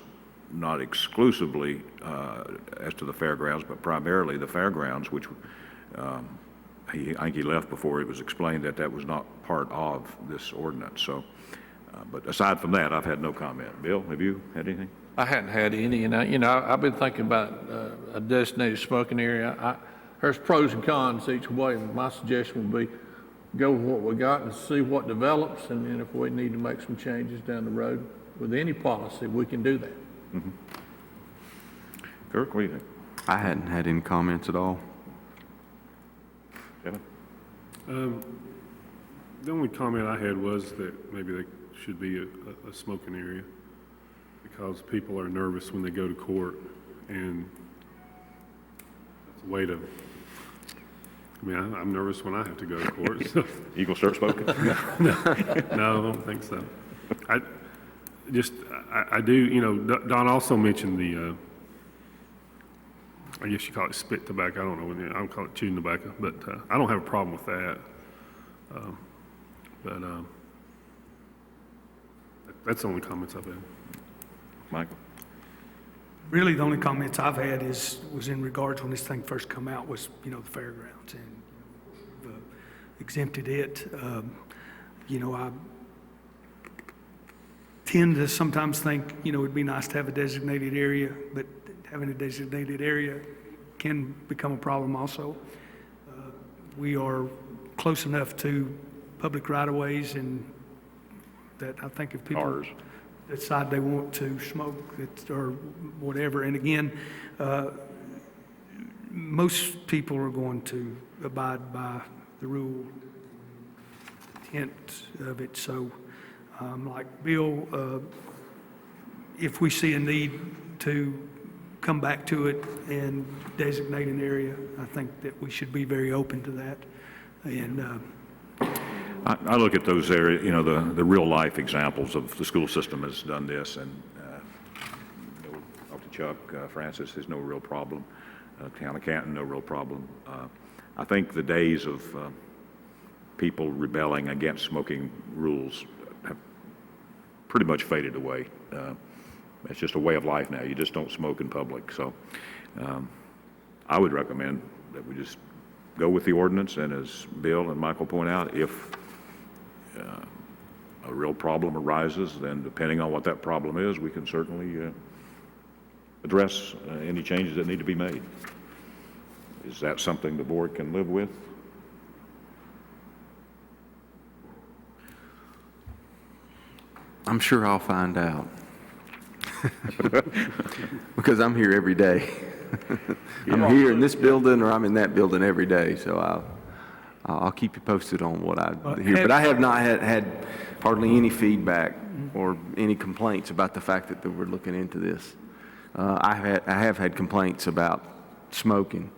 not exclusively as to the fairgrounds, but primarily the fairgrounds, which I think he left before it was explained that that was not part of this ordinance. So, but aside from that, I've had no comment. Bill, have you had anything?
I hadn't had any, and I've been thinking about a designated smoking area. There's pros and cons each way. My suggestion would be go with what we got and see what develops, and then if we need to make some changes down the road with any policy, we can do that.
Mm-hmm. Kirk, what do you think?
I hadn't had any comments at all.
Kevin?
The only comment I had was that maybe there should be a smoking area, because people are nervous when they go to court, and it's a way to, I mean, I'm nervous when I have to go to court. So.
You gonna start smoking?
No, I don't think so. I do, you know, Don also mentioned the, I guess you call it spit tobacco. I don't know. I don't call it chewing tobacco, but I don't have a problem with that. That's the only comments I've had.
Michael?
Really, the only comments I've had was in regards when this thing first come out was, you know, the fairgrounds, and exempted it. You know, I tend to sometimes think, you know, it'd be nice to have a designated area, but having a designated area can become a problem also. We are close enough to public right-of-ways, and that I think if people decide they want to smoke or whatever, and again, most people are going to abide by the rule intent of it. So like Bill, if we see a need to come back to it and designate an area, I think that we should be very open to that. And
I look at those areas, you know, the real life examples of the school system has done this, and Dr. Chuck Francis has no real problem. Town of Canton, no real problem. I think the days of people rebelling against smoking rules have pretty much faded away. It's just a way of life now. You just don't smoke in public. So I would recommend that we just go with the ordinance, and as Bill and Michael point out, if a real problem arises, then depending on what that problem is, we can certainly address any changes that need to be made. Is that something the board can live with?
I'm sure I'll find out. Because I'm here every day. I'm here in this building or I'm in that building every day, so I'll keep you posted on what I hear. But I have not had hardly any feedback or any complaints about the fact that we're looking into this. I have had complaints about smoking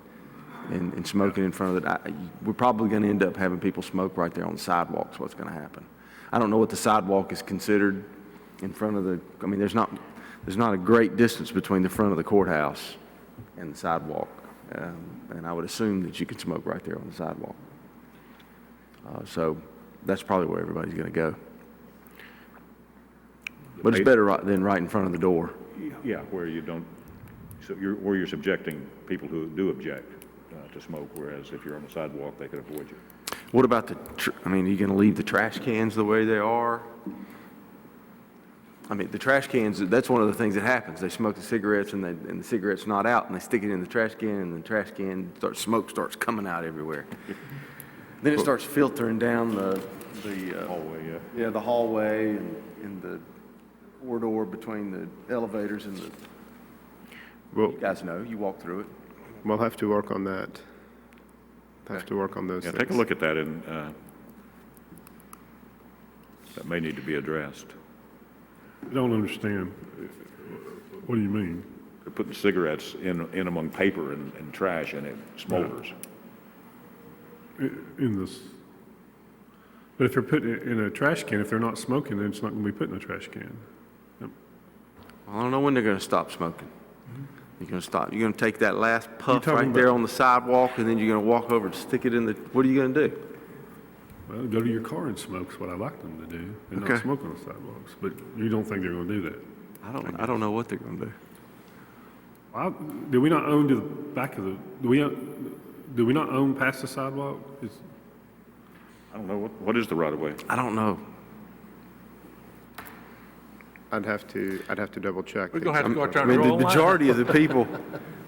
and smoking in front of the, we're probably going to end up having people smoke right there on the sidewalk is what's going to happen. I don't know what the sidewalk is considered in front of the, I mean, there's not a great distance between the front of the courthouse and the sidewalk. And I would assume that you could smoke right there on the sidewalk. So that's probably where everybody's going to go. But it's better than right in front of the door.
Yeah, where you don't, where you're subjecting people who do object to smoke, whereas if you're on the sidewalk, they could avoid you.
What about I mean, are you going to leave the trash cans the way they are? I mean, the trash cans, that's one of the things that happens. They smoke the cigarettes and the cigarette's not out and they stick it in the trash can and the trash can smoke starts coming out everywhere. Then it starts filtering down the hallway, yeah, the hallway and the corridor between the elevators and the,
well,
you guys know, you walk through it.
We'll have to work on that. Have to work on those things.
Take a look at that, and that may need to be addressed.
I don't understand. What do you mean?
They're putting cigarettes in among paper and trash, and it smolders.
In this, but if they're putting it in a trash can, if they're not smoking, then it's not going to be put in a trash can.
I don't know when they're going to stop smoking. You're going to stop. You're going to take that last puff right there on the sidewalk, and then you're going to walk over and stick it in the. What are you going to do?
Well, go to your car and smoke is what I like them to do, and not smoke on the sidewalks. But you don't think they're going to do that?
I don't know what they're going to do.
Do we not own to the back of the? Do we not own past the sidewalk?
I don't know what is the right of way.
I don't know.
I'd have to double check.
We're gonna have to go out there
I
and
mean,
roll
the
line.
majority of the people,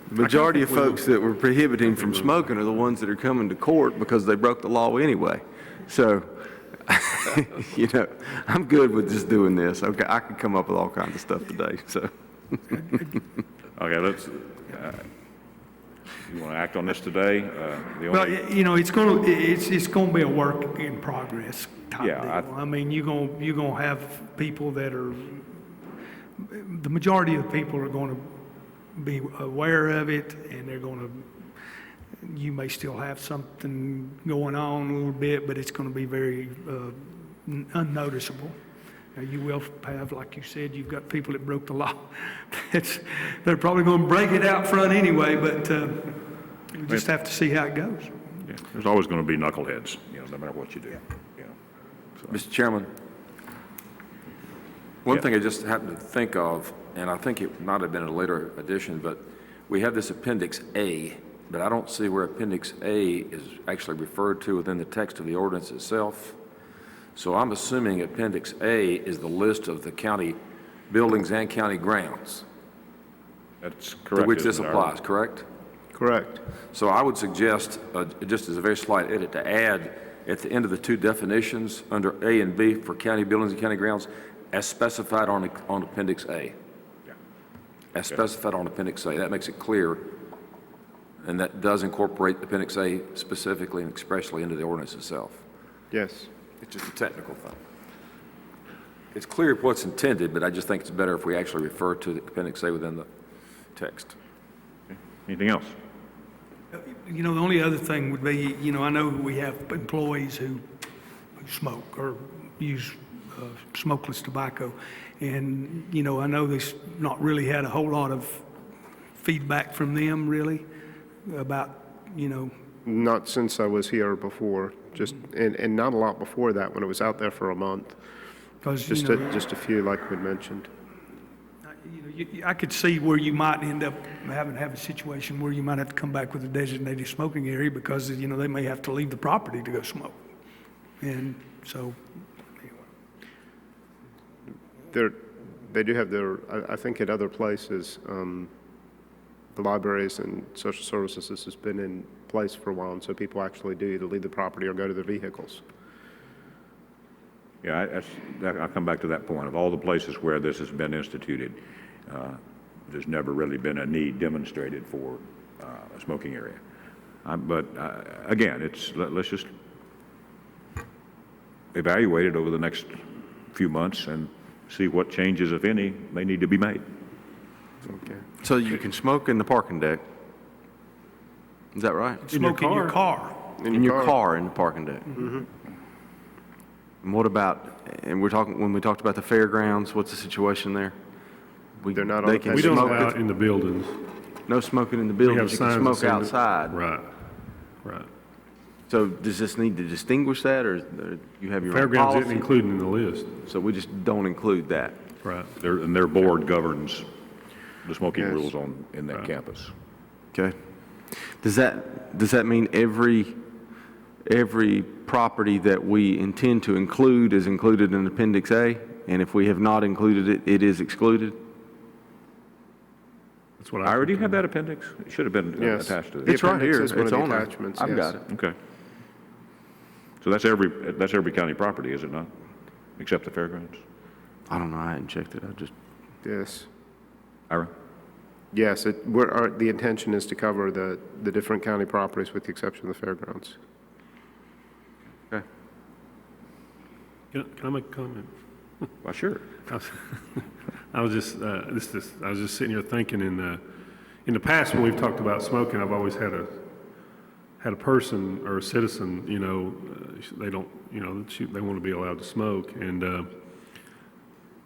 the majority of folks that were prohibiting from smoking are the ones that are coming to court because they broke the law anyway. So, you know, I'm good with just doing this. Okay, I can come up with all kinds of stuff today. So,
okay, let's. You want to act on this today?
Well, you know, it's going to be a work in progress type
Yeah,
deal. I mean, you're going to have people that are, the majority of the people are going to be aware of it, and they're going to, you may still have something going on a little bit, but it's going to be very unnoticeable. You will have, like you said, you've got people that broke the law. They're probably going to break it out front anyway, but we just have to see how it goes.
Yeah, there's always going to be knuckleheads, you know, no matter what you do. Yeah. So.
Mr. Chairman, one thing I just happened to think of, and I think it might have been a later addition, but we have this Appendix A, but I don't see where Appendix A is actually referred to within the text of the ordinance itself. So I'm assuming Appendix A is the list of the county buildings and county grounds.
That's correct.
To which this applies, correct?
Correct.
So I would suggest, just as a very slight edit, to add at the end of the two definitions under A and B for county buildings and county grounds, as specified on Appendix A.
Yeah.
As specified on Appendix A. That makes it clear, and that does incorporate Appendix A specifically and expressly into the ordinance itself.
Yes.
It's just a technical thing. It's clear what's intended, but I just think it's better if we actually refer to the Appendix A within the text.
Okay. Anything else?
You know, the only other thing would be, you know, I know we have employees who smoke or use smokeless tobacco, and, you know, I know there's not really had a whole lot of feedback from them, really, about, you know.
Not since I was here before, and not a lot before that when it was out there for a month. Just a few, like we mentioned.
You know, I could see where you might end up having a situation where you might have to come back with a designated smoking area because, you know, they may have to leave the property to go smoke. And so, anyway. They do have their, I think at other places, the libraries and social services, this has been in place for a while, and so people actually do either leave the property or go to their vehicles.
Yeah, I'll come back to that point. Of all the places where this has been instituted, there's never really been a need demonstrated for a smoking area. But again, let's just evaluate it over the next few months and see what changes, if any, may need to be made.
Okay. So you can smoke in the parking deck? Is that right?
Smoke in your car.
In your car in the parking deck? Mm-hmm. And what about, and when we talked about the fairgrounds, what's the situation there?
They're not
they
on
can
We don't
smoke
allow it in the buildings.
No smoking in the
We
buildings,
have
you can
signs
smoke
that say that-
outside.
Right, right.
So does this need to distinguish that, or you have your own
Fairgrounds
policy?
isn't included in the list.
So we just don't include that?
Right.
Their board governs the smoking
Yes.
rules in that campus.
Okay. Does that mean every property that we intend to include is included in Appendix A? And if we have not included it, it is excluded?
That's what
I already have that appendix. It should have been
Yes.
attached to
The
this.
It's right
appendix
here.
is one
It's
of the
on there.
attachments,
I've
yes.
got it.
Okay. So that's every county property, is it not? Except the fairgrounds?
I don't know, I hadn't checked it,
Yes.
Ira?
Yes, the intention is to cover the different county properties with the exception of the fairgrounds.
Okay.
Can I make a comment?
Well, sure.
I was just sitting here thinking in the past when we've talked about smoking, I've always had a person or a citizen, they don't, they want to be allowed to smoke, and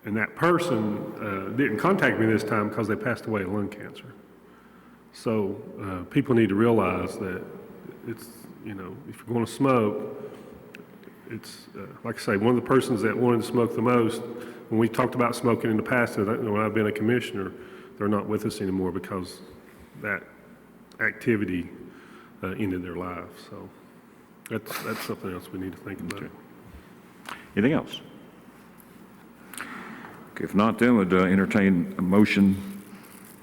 that person didn't contact me this time because they passed away of lung cancer. So people need to realize that it's, if you're going to smoke, it's, like I say, one of the persons that wanted to smoke the most, when we talked about smoking in the past, when I've been a commissioner, they're not with us anymore because that activity ended their lives. So that's something else we need to think about.
Okay. Anything else? Okay, if not, then would entertain a motion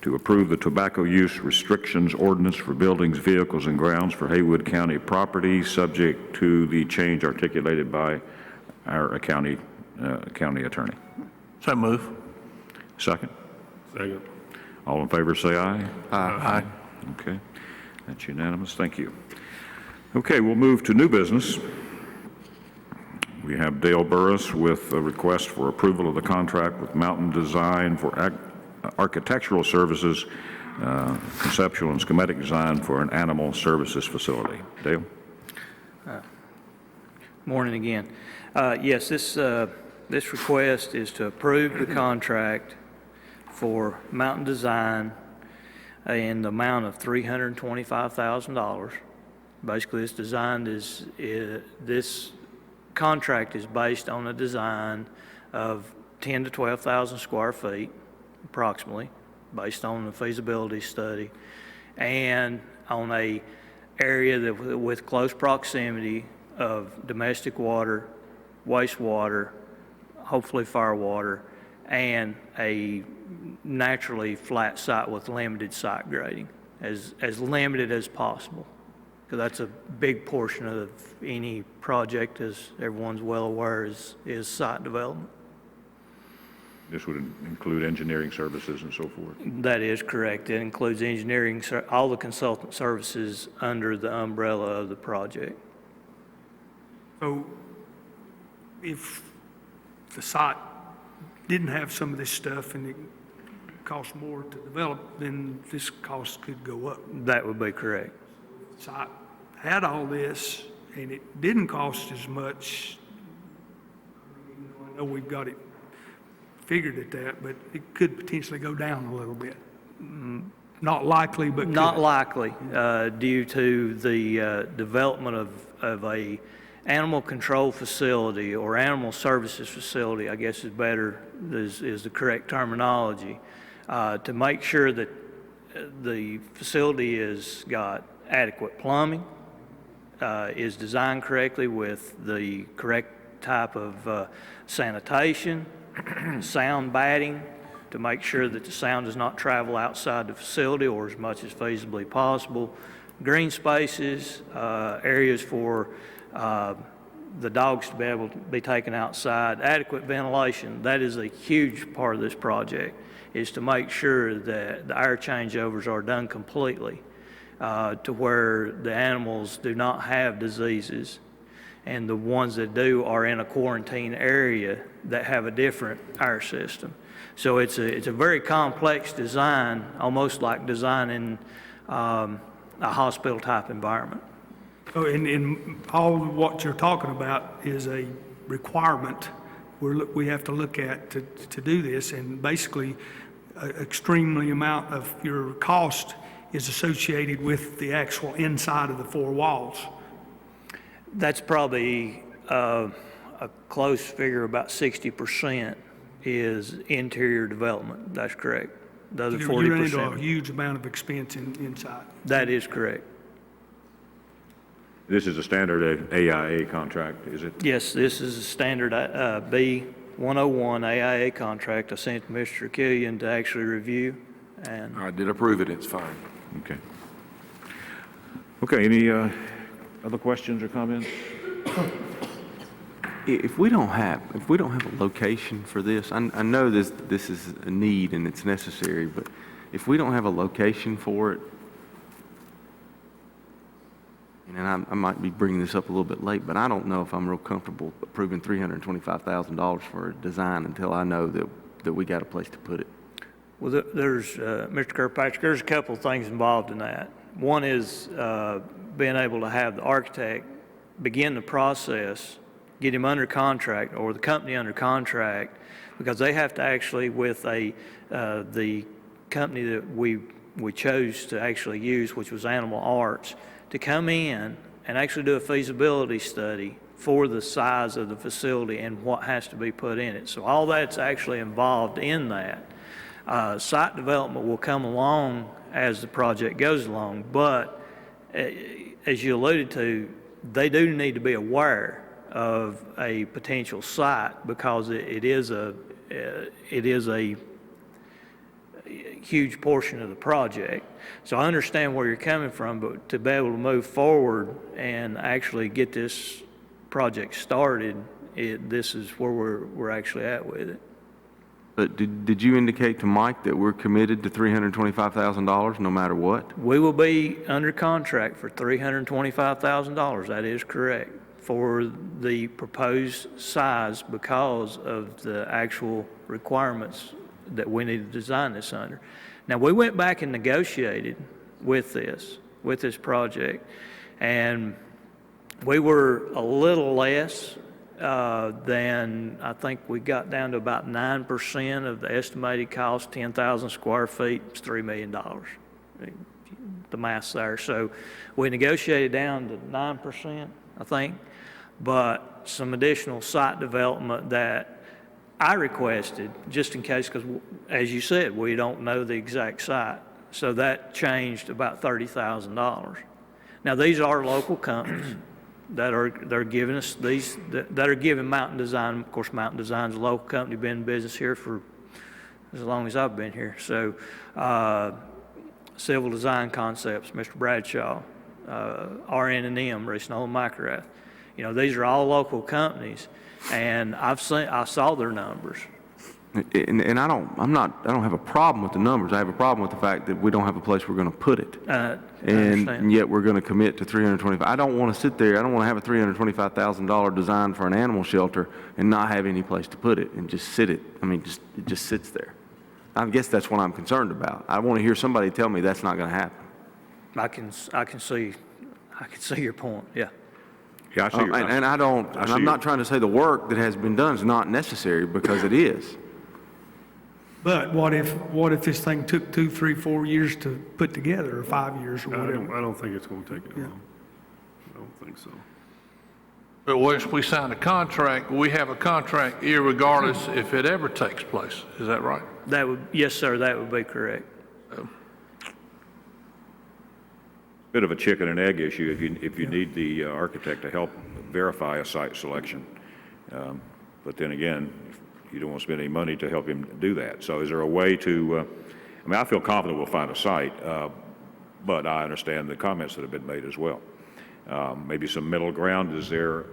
to approve the tobacco use restrictions ordinance for buildings, vehicles, and grounds for Haywood County property, subject to the change articulated by our county attorney.
So move.
Second?
Second.
All in favor, say aye.
Aye.
Okay, that's unanimous. Thank you. Okay, we'll move to new business. We have Dale Burris with a request for approval of the contract with Mountain Design for architectural services, conceptual and schematic design for an animal services facility. Dale?
Morning again. Yes, this request is to approve the contract for Mountain Design in the amount of $325,000. Basically, this contract is based on a design of 10 to 12,000 square feet, approximately, based on the feasibility study, and on a area that with close proximity of domestic water, wastewater, hopefully fire water, and a naturally flat site with limited site grading, as limited as possible, because that's a big portion of any project, as everyone's well aware, is site development.
This would include engineering services and so forth.
That is correct. It includes engineering, all the consultant services under the umbrella of the project.
So if the site didn't have some of this stuff and it cost more to develop, then this cost could go up.
That would be correct.
If the site had all this and it didn't cost as much, I know we've got it figured at that, but it could potentially go down a little bit. Not likely, but
Not
could.
likely, due to the development of a animal control facility or animal services facility, I guess is better, is the correct terminology, to make sure that the facility has got adequate plumbing, is designed correctly with the correct type of sanitation, sound batting, to make sure that the sound does not travel outside the facility or as much as feasibly possible, green spaces, areas for the dogs to be able to be taken outside, adequate ventilation. That is a huge part of this project, is to make sure that the air changeovers are done completely to where the animals do not have diseases, and the ones that do are in a quarantine area that have a different air system. So it's a very complex design, almost like designing a hospital type environment.
So in all of what you're talking about is a requirement we have to look at to do this, and basically extremely amount of your cost is associated with the actual inside of the four walls.
That's probably a close figure, about 60% is interior development. That's correct. The other 40%.
You're into a huge amount of expense inside.
That is correct.
This is a standard AIA contract, is it?
Yes, this is a standard B101 AIA contract. I sent to Mr. Killian to actually review, and
I did approve it, it's fine.
Okay. Okay, any other questions or comments?
If we don't have a location for this, I know this is a need and it's necessary, but if we don't have a location for it, and I might be bringing this up a little bit late, but I don't know if I'm real comfortable approving $325,000 for a design until I know that we got a place to put it.
well, there's, Mr. Kirkpatrick, there's a couple of things involved in that. One is being able to have the architect begin the process, get him under contract or the company under contract, because they have to actually, with the company that we chose to actually use, which was Animal Arts, to come in and actually do a feasibility study for the size of the facility and what has to be put in it. So all that's actually involved in that. Site development will come along as the project goes along, but as you alluded to, they do need to be aware of a potential site, because it is a huge portion of the project. So I understand where you're coming from, but to be able to move forward and actually get this project started, this is where we're actually at with it.
But did you indicate to Mike that we're committed to $325,000 no matter what?
We will be under contract for $325,000. That is correct, for the proposed size, because of the actual requirements that we need to design this under. Now, we went back and negotiated with this project, and we were a little less than, I think we got down to about 9% of the estimated cost, 10,000 square feet, it's $3 million. The math's there. So we negotiated down to 9%, I think, but some additional site development that I requested, just in case, because as you said, we don't know the exact site. So that changed about $30,000. Now, these are local companies they're giving us these, that are giving Mountain Design. Of course, Mountain Design's a local company, been in business here for as long as I've been here. So Civil Design Concepts, Mr. Bradshaw, RN&M, Reese Nolan McIrath. You know, these are all local companies, and I saw their numbers.
And I don't have a problem with the numbers. I have a problem with the fact that we don't have a place we're going to put it. And yet we're going to commit to $325,000. I don't want to sit there. I don't want to have a $325,000 design for an animal shelter and not have any place to put it and just sit it. I mean, it just sits there. I guess that's what I'm concerned about. I want to hear somebody tell me that's not going to happen.
I can see your point. Yeah.
Yeah, I see your,
and I'm not trying to say the work that has been done is not necessary, because it is.
But what if this thing took 2, 3, 4 years to put together, or 5 years, or whatever?
I don't think it's going to take it long. I don't think so.
But once we sign a contract, we have a contract irregardless if it ever takes place. Is that right?
Yes, sir, that would be correct.
bit of a chicken and egg issue if you need the architect to help verify a site selection. But then again, you don't want to spend any money to help him do that. So is there a way to, I mean, I feel confident we'll find a site, but I understand the comments that have been made as well. Maybe some middle ground. Is there,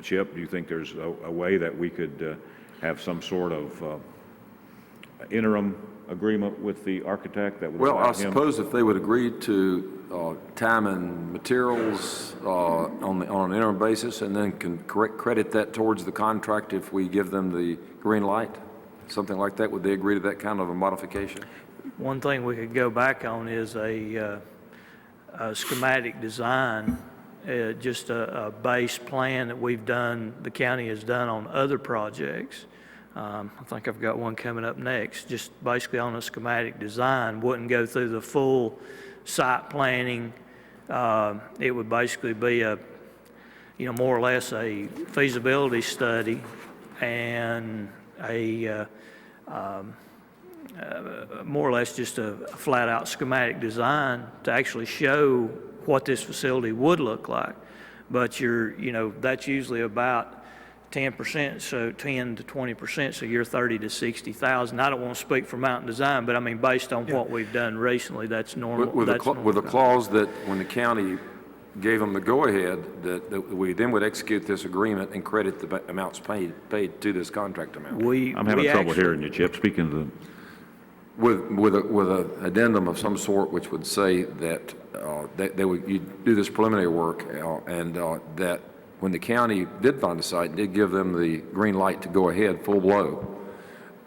Chip, do you think there's a way that we could have some sort of interim agreement with the architect that would
Well,
allow
I
him?
suppose if they would agree to time and materials on an interim basis, and then can credit that towards the contract if we give them the green light, something like that, would they agree to that kind of a modification?
One thing we could go back on is a schematic design, just a base plan that we've done, the county has done on other projects. I think I've got one coming up next, just basically on a schematic design, wouldn't go through the full site planning. It would basically be a, more or less a feasibility study and a more or less just a flat-out schematic design to actually show what this facility would look like. But that's usually about 10%, so 10 to 20%, so you're 30 to 60,000. I don't want to speak for Mountain Design, but I mean, based on what we've done recently, that's normal.
With a clause that when the county gave them the go-ahead, that we then would execute this agreement and credit the amounts paid to this contract amount.
I'm having trouble hearing you, Chip. Speaking to the...
With a addendum of some sort which would say that you do this preliminary work and that when the county did find a site and did give them the green light to go ahead full blow,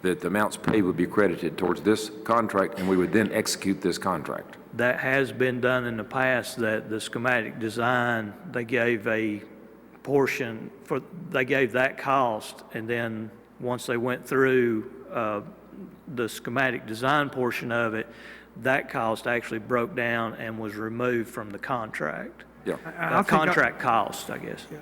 that the amounts paid would be credited towards this contract and we would then execute this contract.
That has been done in the past, that the schematic design, they gave a portion they gave that cost, and then once they went through the schematic design portion of it, that cost actually broke down and was removed from the contract.
Yeah.
Contract cost, I guess.
Yeah.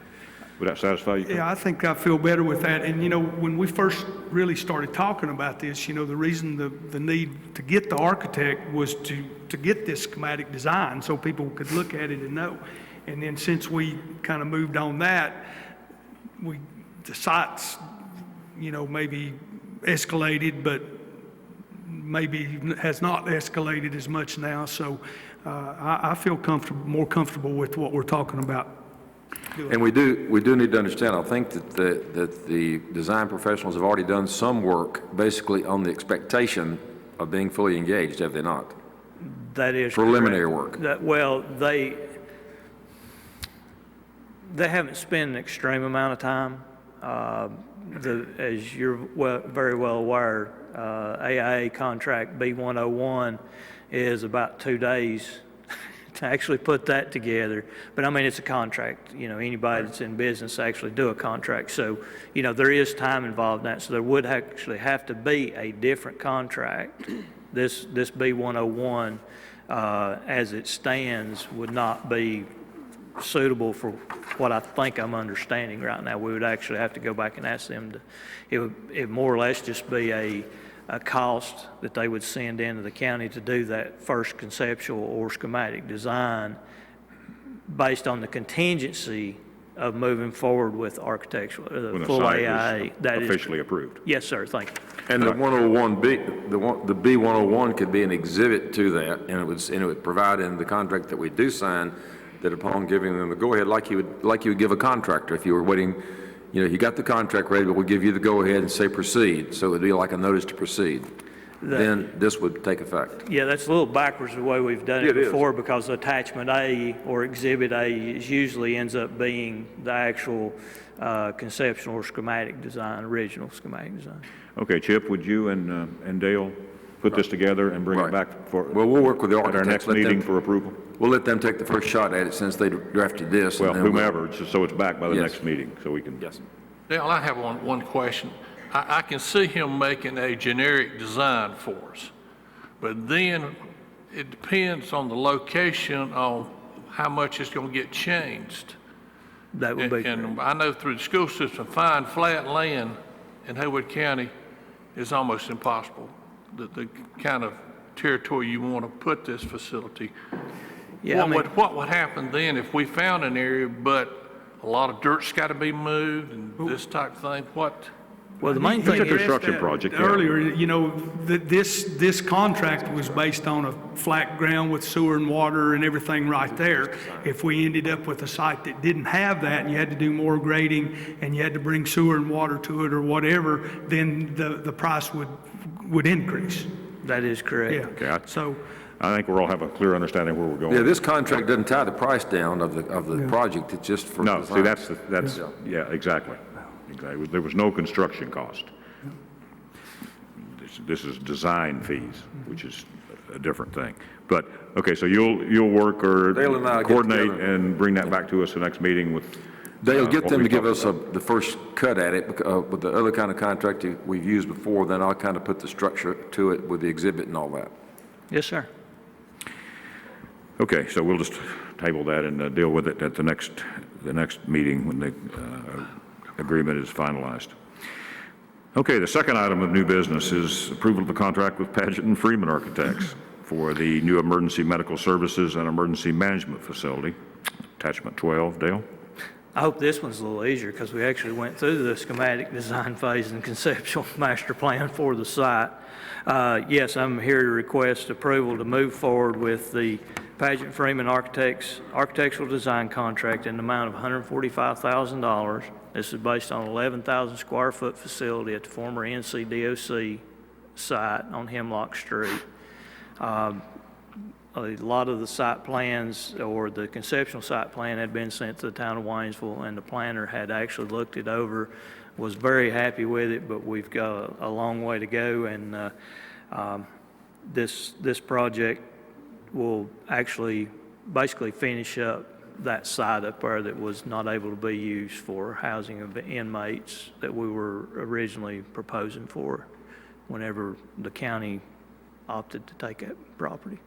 Would that satisfy you?
Yeah, I think I feel better with that. And, when we first really started talking about this, the reason the need to get the architect was to get this schematic design so people could look at it and know. And then since we kind of moved on that, the sites, maybe escalated, but maybe has not escalated as much now. So I feel more comfortable with what we're talking about doing.
And we do need to understand, I think that the design professionals have already done some work basically on the expectation of being fully engaged, have they not?
That is
preliminary
correct.
work.
They haven't spent an extreme amount of time. As you're very well aware, AIA contract B101 is about 2 days to actually put that together. But I mean, it's a contract. Anybody that's in business actually do a contract. So, there is time involved in that. So there would actually have to be a different contract. This B101, as it stands, would not be suitable for what I think I'm understanding right now. We would actually have to go back and ask them it would more or less just be a cost that they would send into the county to do that first conceptual or schematic design based on the contingency of moving forward with architectural,
When the
full
site
AIA.
was officially approved.
Yes, sir, thank you.
And the 101B, the B101 could be an exhibit to that, and it would provide in the contract that we do sign that upon giving them the go-ahead, like you would give a contractor if you were waiting, you got the contract ready, but we'll give you the go-ahead and say proceed. So it would be like a notice to proceed. Then this would take effect.
Yeah, that's a little backwards the way we've done it
It is.
before, because Attachment A or Exhibit A usually ends up being the actual conceptual or schematic design, original schematic design.
Okay, Chip, would you and Dale put this together and bring it back for...
Well, we'll work with the
at our
architects.
next meeting for approval?
We'll let them take the first shot at it since they drafted this.
Well,
and then
whomever, so it's back by the
Yes.
next meeting, so we can...
Yes.
Dale, I have one question. I can see him making a generic design for us, but then it depends on the location on how much it's going to get changed.
That would be
And I know through the school system, find flat land in Haywood County is almost impossible. The kind of territory you want to put this facility.
Yeah,
What would happen then if we found an area, but a lot of dirt's got to be moved and this type of thing?
Well, the main
It's a
thing is,
construction project, yeah.
Earlier, you know, this contract was based on a flat ground with sewer and water and everything right there. If we ended up with a site that didn't have that and you had to do more grading and you had to bring sewer and water to it or whatever, then the price would increase.
that is correct.
Yeah.
Okay,
So,
I think we'll all have a clear understanding where we're going.
Yeah, this contract doesn't tie the price down of the project, it's just for
No, see,
design.
that's, yeah, exactly. Exactly. There was no construction cost. This is design fees, which is a different thing. But, okay, so you'll work or
Dale and I get
coordinate
together.
and bring that back to us the next meeting with.
They'll get
what
them
we
to give
talked
us
about.
the first cut at it, with the other kind of contract we've used before, then I'll kind of put the structure to it with the exhibit and all that.
Yes, sir.
Okay, so we'll just table that and deal with it at the next meeting when the agreement is finalized. Okay, the second item of new business is approval of the contract with Paget and Freeman Architects for the new emergency medical services and emergency management facility. Attachment 12, Dale?
I hope this one's a little easier because we actually went through the schematic design phase and conceptual master plan for the site. Yes, I'm here to request approval to move forward with the Paget Freeman Architects architectural design contract in the amount of $145,000. This is based on an 11,000 square foot facility at the former NCDOC site on Hemlock Street. A lot of the site plans or the conceptual site plan had been sent to the town of Waynesville, and the planner had actually looked it over, was very happy with it, but we've got a long way to go, and this project will actually basically finish up that site up there that was not able to be used for housing of inmates that we were originally proposing for whenever the county opted to take that property.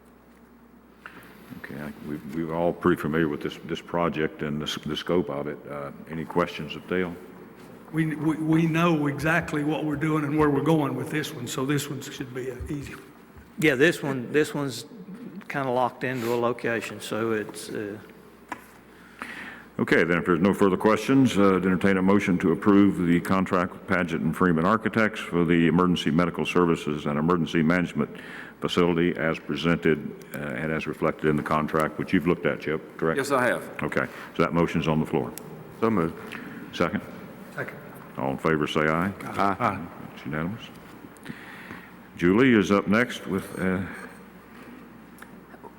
Okay, we're all pretty familiar with this project and the scope of it. Any questions of Dale?
we know exactly what we're doing and where we're going with this one, so this one should be easy.
Yeah, this one's kind of locked into a location, so it's,
Okay, then if there's no further questions, entertain a motion to approve the contract with Paget and Freeman Architects for the emergency medical services and emergency management facility as presented and as reflected in the contract, which you've looked at, Chip, correct?
Yes, I have.
Okay, so that motion's on the floor.
So moved.
Second?
Second.
All in favor, say aye.
Aye.
It's unanimous. Julie is up next with,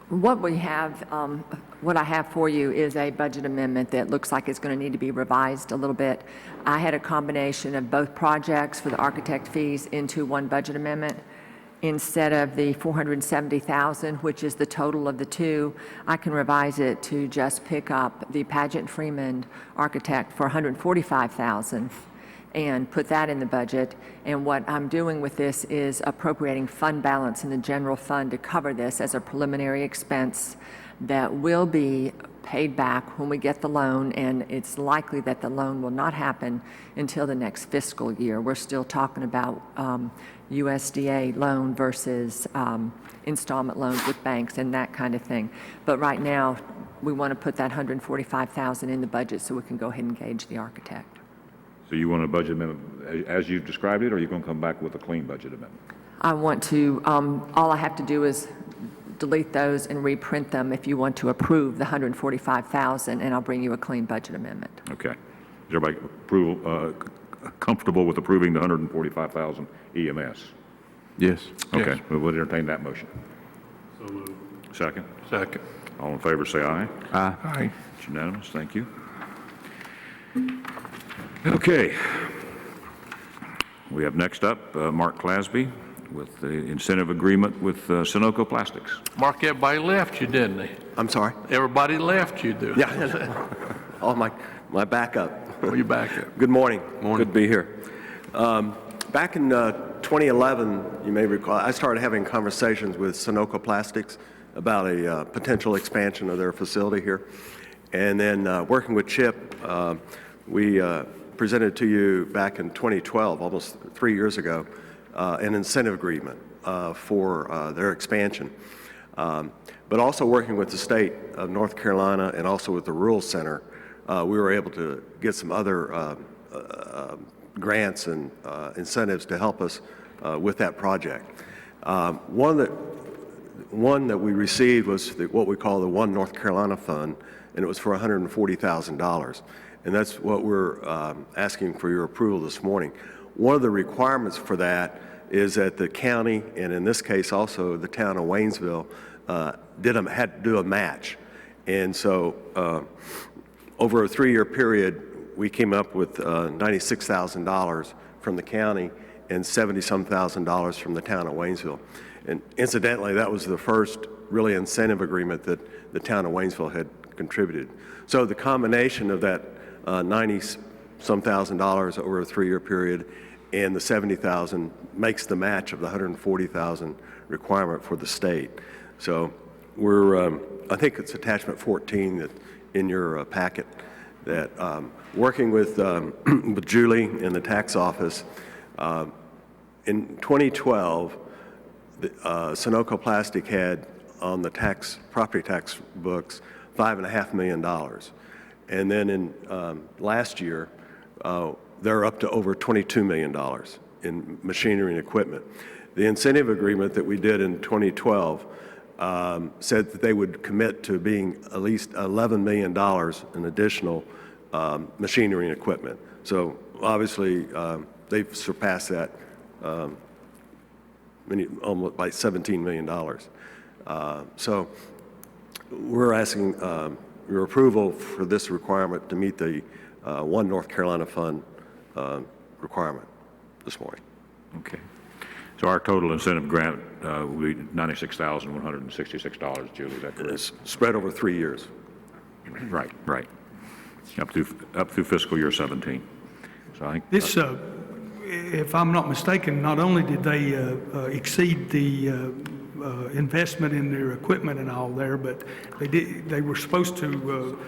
What I have for you is a budget amendment that looks like it's going to need to be revised a little bit. I had a combination of both projects for the architect fees into one budget amendment. Instead of the $470,000, which is the total of the two, I can revise it to just pick up the Paget Freeman architect for $145,000 and put that in the budget. And what I'm doing with this is appropriating fund balance in the general fund to cover this as a preliminary expense that will be paid back when we get the loan, and it's likely that the loan will not happen until the next fiscal year. We're still talking about USDA loan versus installment loans with banks and that kind of thing. But right now, we want to put that $145,000 in the budget so we can go ahead and engage the architect.
so you want a budget amendment as you've described it, or are you going to come back with a clean budget amendment?
I want to, all I have to do is delete those and reprint them if you want to approve the $145,000, and I'll bring you a clean budget amendment.
Okay. Is everybody comfortable with approving the $145,000 EMS?
Yes.
Okay,
Yes.
we will entertain that motion.
So moved.
Second?
Second.
All in favor, say aye.
Aye.
Aye.
It's unanimous, thank you. Okay. We have next up Mark Clasby with the incentive agreement with Sunoco Plastics.
Mark, everybody left you, didn't they?
I'm sorry?
Everybody left you, do.
Yeah. Oh, my backup.
Well, you back up.
Good morning. Good to be here. Back in 2011, you may recall, I started having conversations with Sunoco Plastics about a potential expansion of their facility here. And then working with Chip, we presented to you back in 2012, almost 3 years ago, an incentive agreement for their expansion. But also working with the state of North Carolina and also with the Rural Center, we were able to get some other grants and incentives to help us with that project. One that we received was what we call the One North Carolina Fund, and it was for $140,000. And that's what we're asking for your approval this morning. One of the requirements for that is that the county, and in this case also the town of Waynesville, had to do a match. And so over a 3-year period, we came up with $96,000 from the county and $70-some thousand from the town of Waynesville. And incidentally, that was the first really incentive agreement that the town of Waynesville had contributed. So the combination of that $90-some thousand over a 3-year period and the $70,000 makes the match of the $140,000 requirement for the state. So we're, I think it's attachment 14 that in your packet, that working with Julie in the tax office, in 2012, Sunoco Plastic had on the property tax books $5.5 million. And then in last year, they're up to over $22 million in machinery and equipment. The incentive agreement that we did in 2012 said that they would commit to being at least $11 million in additional machinery and equipment. So obviously, they've surpassed that almost by $17 million. So we're asking your approval for this requirement to meet the One North Carolina Fund requirement this morning.
Okay. So our total incentive grant will be $96,166, Julie, is that correct?
It's spread over 3 years.
Right, right. Up through fiscal year 17. So I think
This, if I'm not mistaken, not only did they exceed the investment in their equipment and all there, but they were supposed to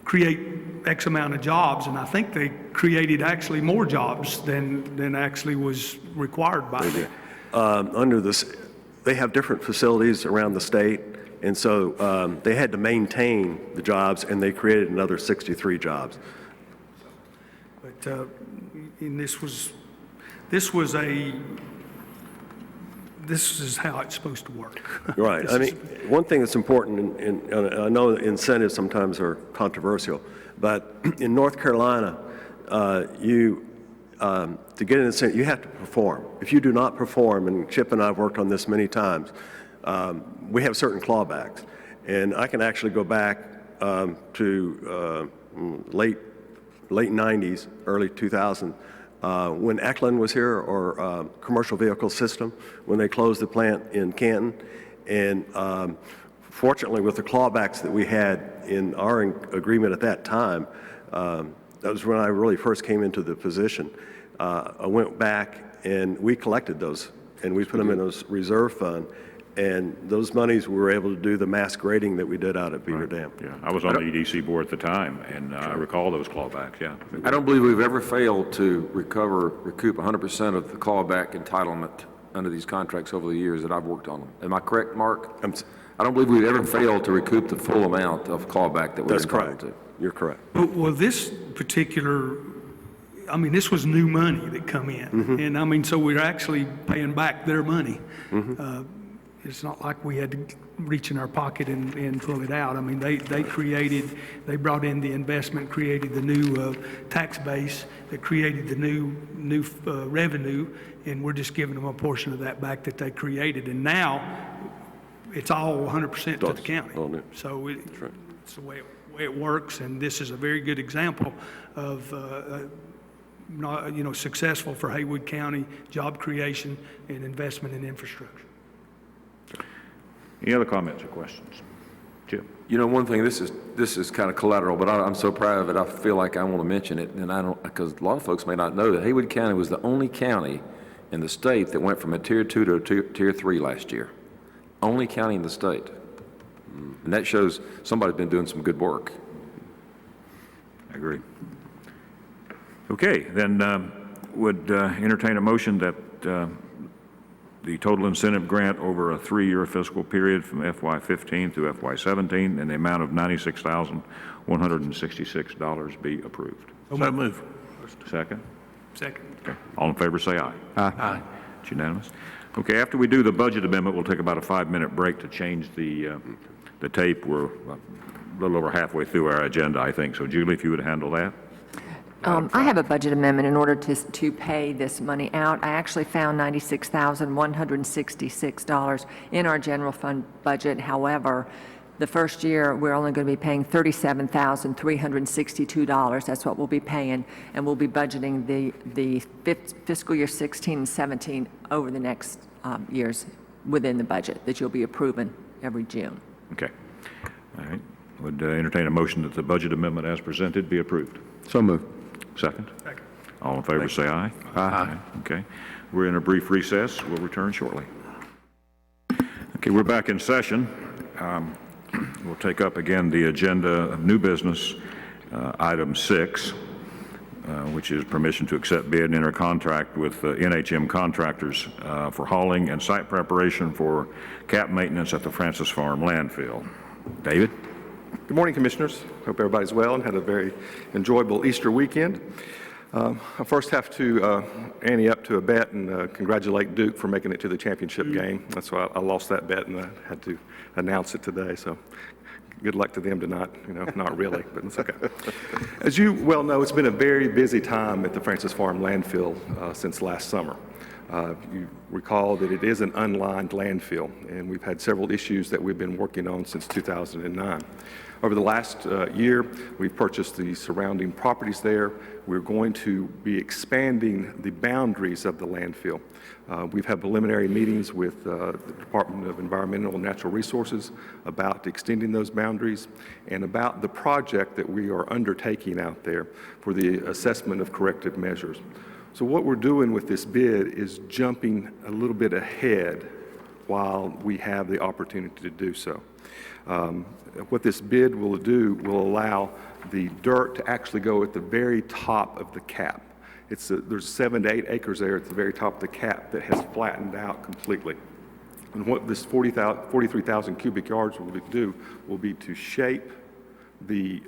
create X amount of jobs, and I think they created actually more jobs than actually was required by them.
Under this, they have different facilities around the state, and so they had to maintain the jobs, and they created another 63 jobs.
But and this is how it's supposed to work.
Right. I mean, one thing that's important, and I know incentives sometimes are controversial, but in North Carolina, to get an incentive, you have to perform. If you do not perform, and Chip and I have worked on this many times, we have certain clawbacks. And I can actually go back to late 90s, early 2000, when Eklund was here, or Commercial Vehicle System, when they closed the plant in Canton. And fortunately, with the clawbacks that we had in our agreement at that time, that was when I really first came into the position. I went back and we collected those, and we put them in a reserve fund. And those monies, we were able to do the mass grading that we did out at Beaver Dam.
Yeah, I was on the EDC board at the time, and I recall those clawbacks, yeah.
I don't believe we've ever failed to recoup 100% of the clawback entitlement under these contracts over the years that I've worked on them. Am I correct, Mark? I don't believe we've ever failed to recoup the full amount of clawback that we're entitled to.
You're correct.
Well, this particular, I mean, this was new money that come in.
Mm-hmm.
And I mean, so we're actually paying back their money.
Mm-hmm.
It's not like we had to reach in our pocket and pull it out. I mean, they brought in the investment, created the new tax base, that created the new revenue, and we're just giving them a portion of that back that they created. And now, it's all 100% to the county. So it's the way it works, and this is a very good example of successful for Haywood County job creation and investment in infrastructure.
Any other comments or questions? Chip?
You know, one thing, this is kind of collateral, but I'm so proud of it, I feel like I want to mention it, and I don't, because a lot of folks may not know that Haywood County was the only county in the state that went from a Tier 2 to a Tier 3 last year. Only county in the state. And that shows somebody's been doing some good work.
I agree. Okay, then would entertain a motion that the total incentive grant over a 3-year fiscal period from FY15 through FY17 in the amount of $96,166 be approved.
So move.
Second.
Second.
Okay. All in favor, say aye.
Aye.
It's unanimous. Okay, after we do the budget amendment, we'll take about a 5-minute break to change the tape. We're a little over halfway through our agenda, I think. So Julie, if you would handle that.
I have a budget amendment in order to pay this money out. I actually found $96,166 in our general fund budget. However, the first year, we're only going to be paying $37,362. That's what we'll be paying, and we'll be budgeting the fiscal year 16 and 17 over the next years within the budget that you'll be approving every June.
Okay. All right. Would entertain a motion that the budget amendment as presented be approved.
So moved.
Second? Second. All in favor, say aye. Aye. Okay. We're in a brief recess. We'll return shortly. Okay, we're back in session. We'll take up again the agenda of new business, item 6, which is permission to accept bid and enter contract with NHM Contractors for hauling and site preparation for cap maintenance at the Francis Farm landfill. David?
Good morning, Commissioners. Hope everybody's well and had a very enjoyable Easter weekend. I first have to ante up to a bet and congratulate Duke for making it to the championship game. That's why I lost that bet and I had to announce it today. So good luck to them tonight. Not really, but it's okay. As you well know, it's been a very busy time at the Francis Farm landfill since last summer. You recall that it is an unlined landfill, and we've had several issues that we've been working on since 2009. Over the last year, we've purchased the surrounding properties there. We're going to be expanding the boundaries of the landfill. We've had preliminary meetings with the Department of Environmental and Natural Resources about extending those boundaries and about the project that we are undertaking out there for the assessment of corrective measures. So what we're doing with this bid is jumping a little bit ahead while we have the opportunity to do so. What this bid will do will allow the dirt to actually go at the very top of the cap. There's 7 to 8 acres there at the very top of the cap that has flattened out completely. And what this 43,000 cubic yards will do will be to shape the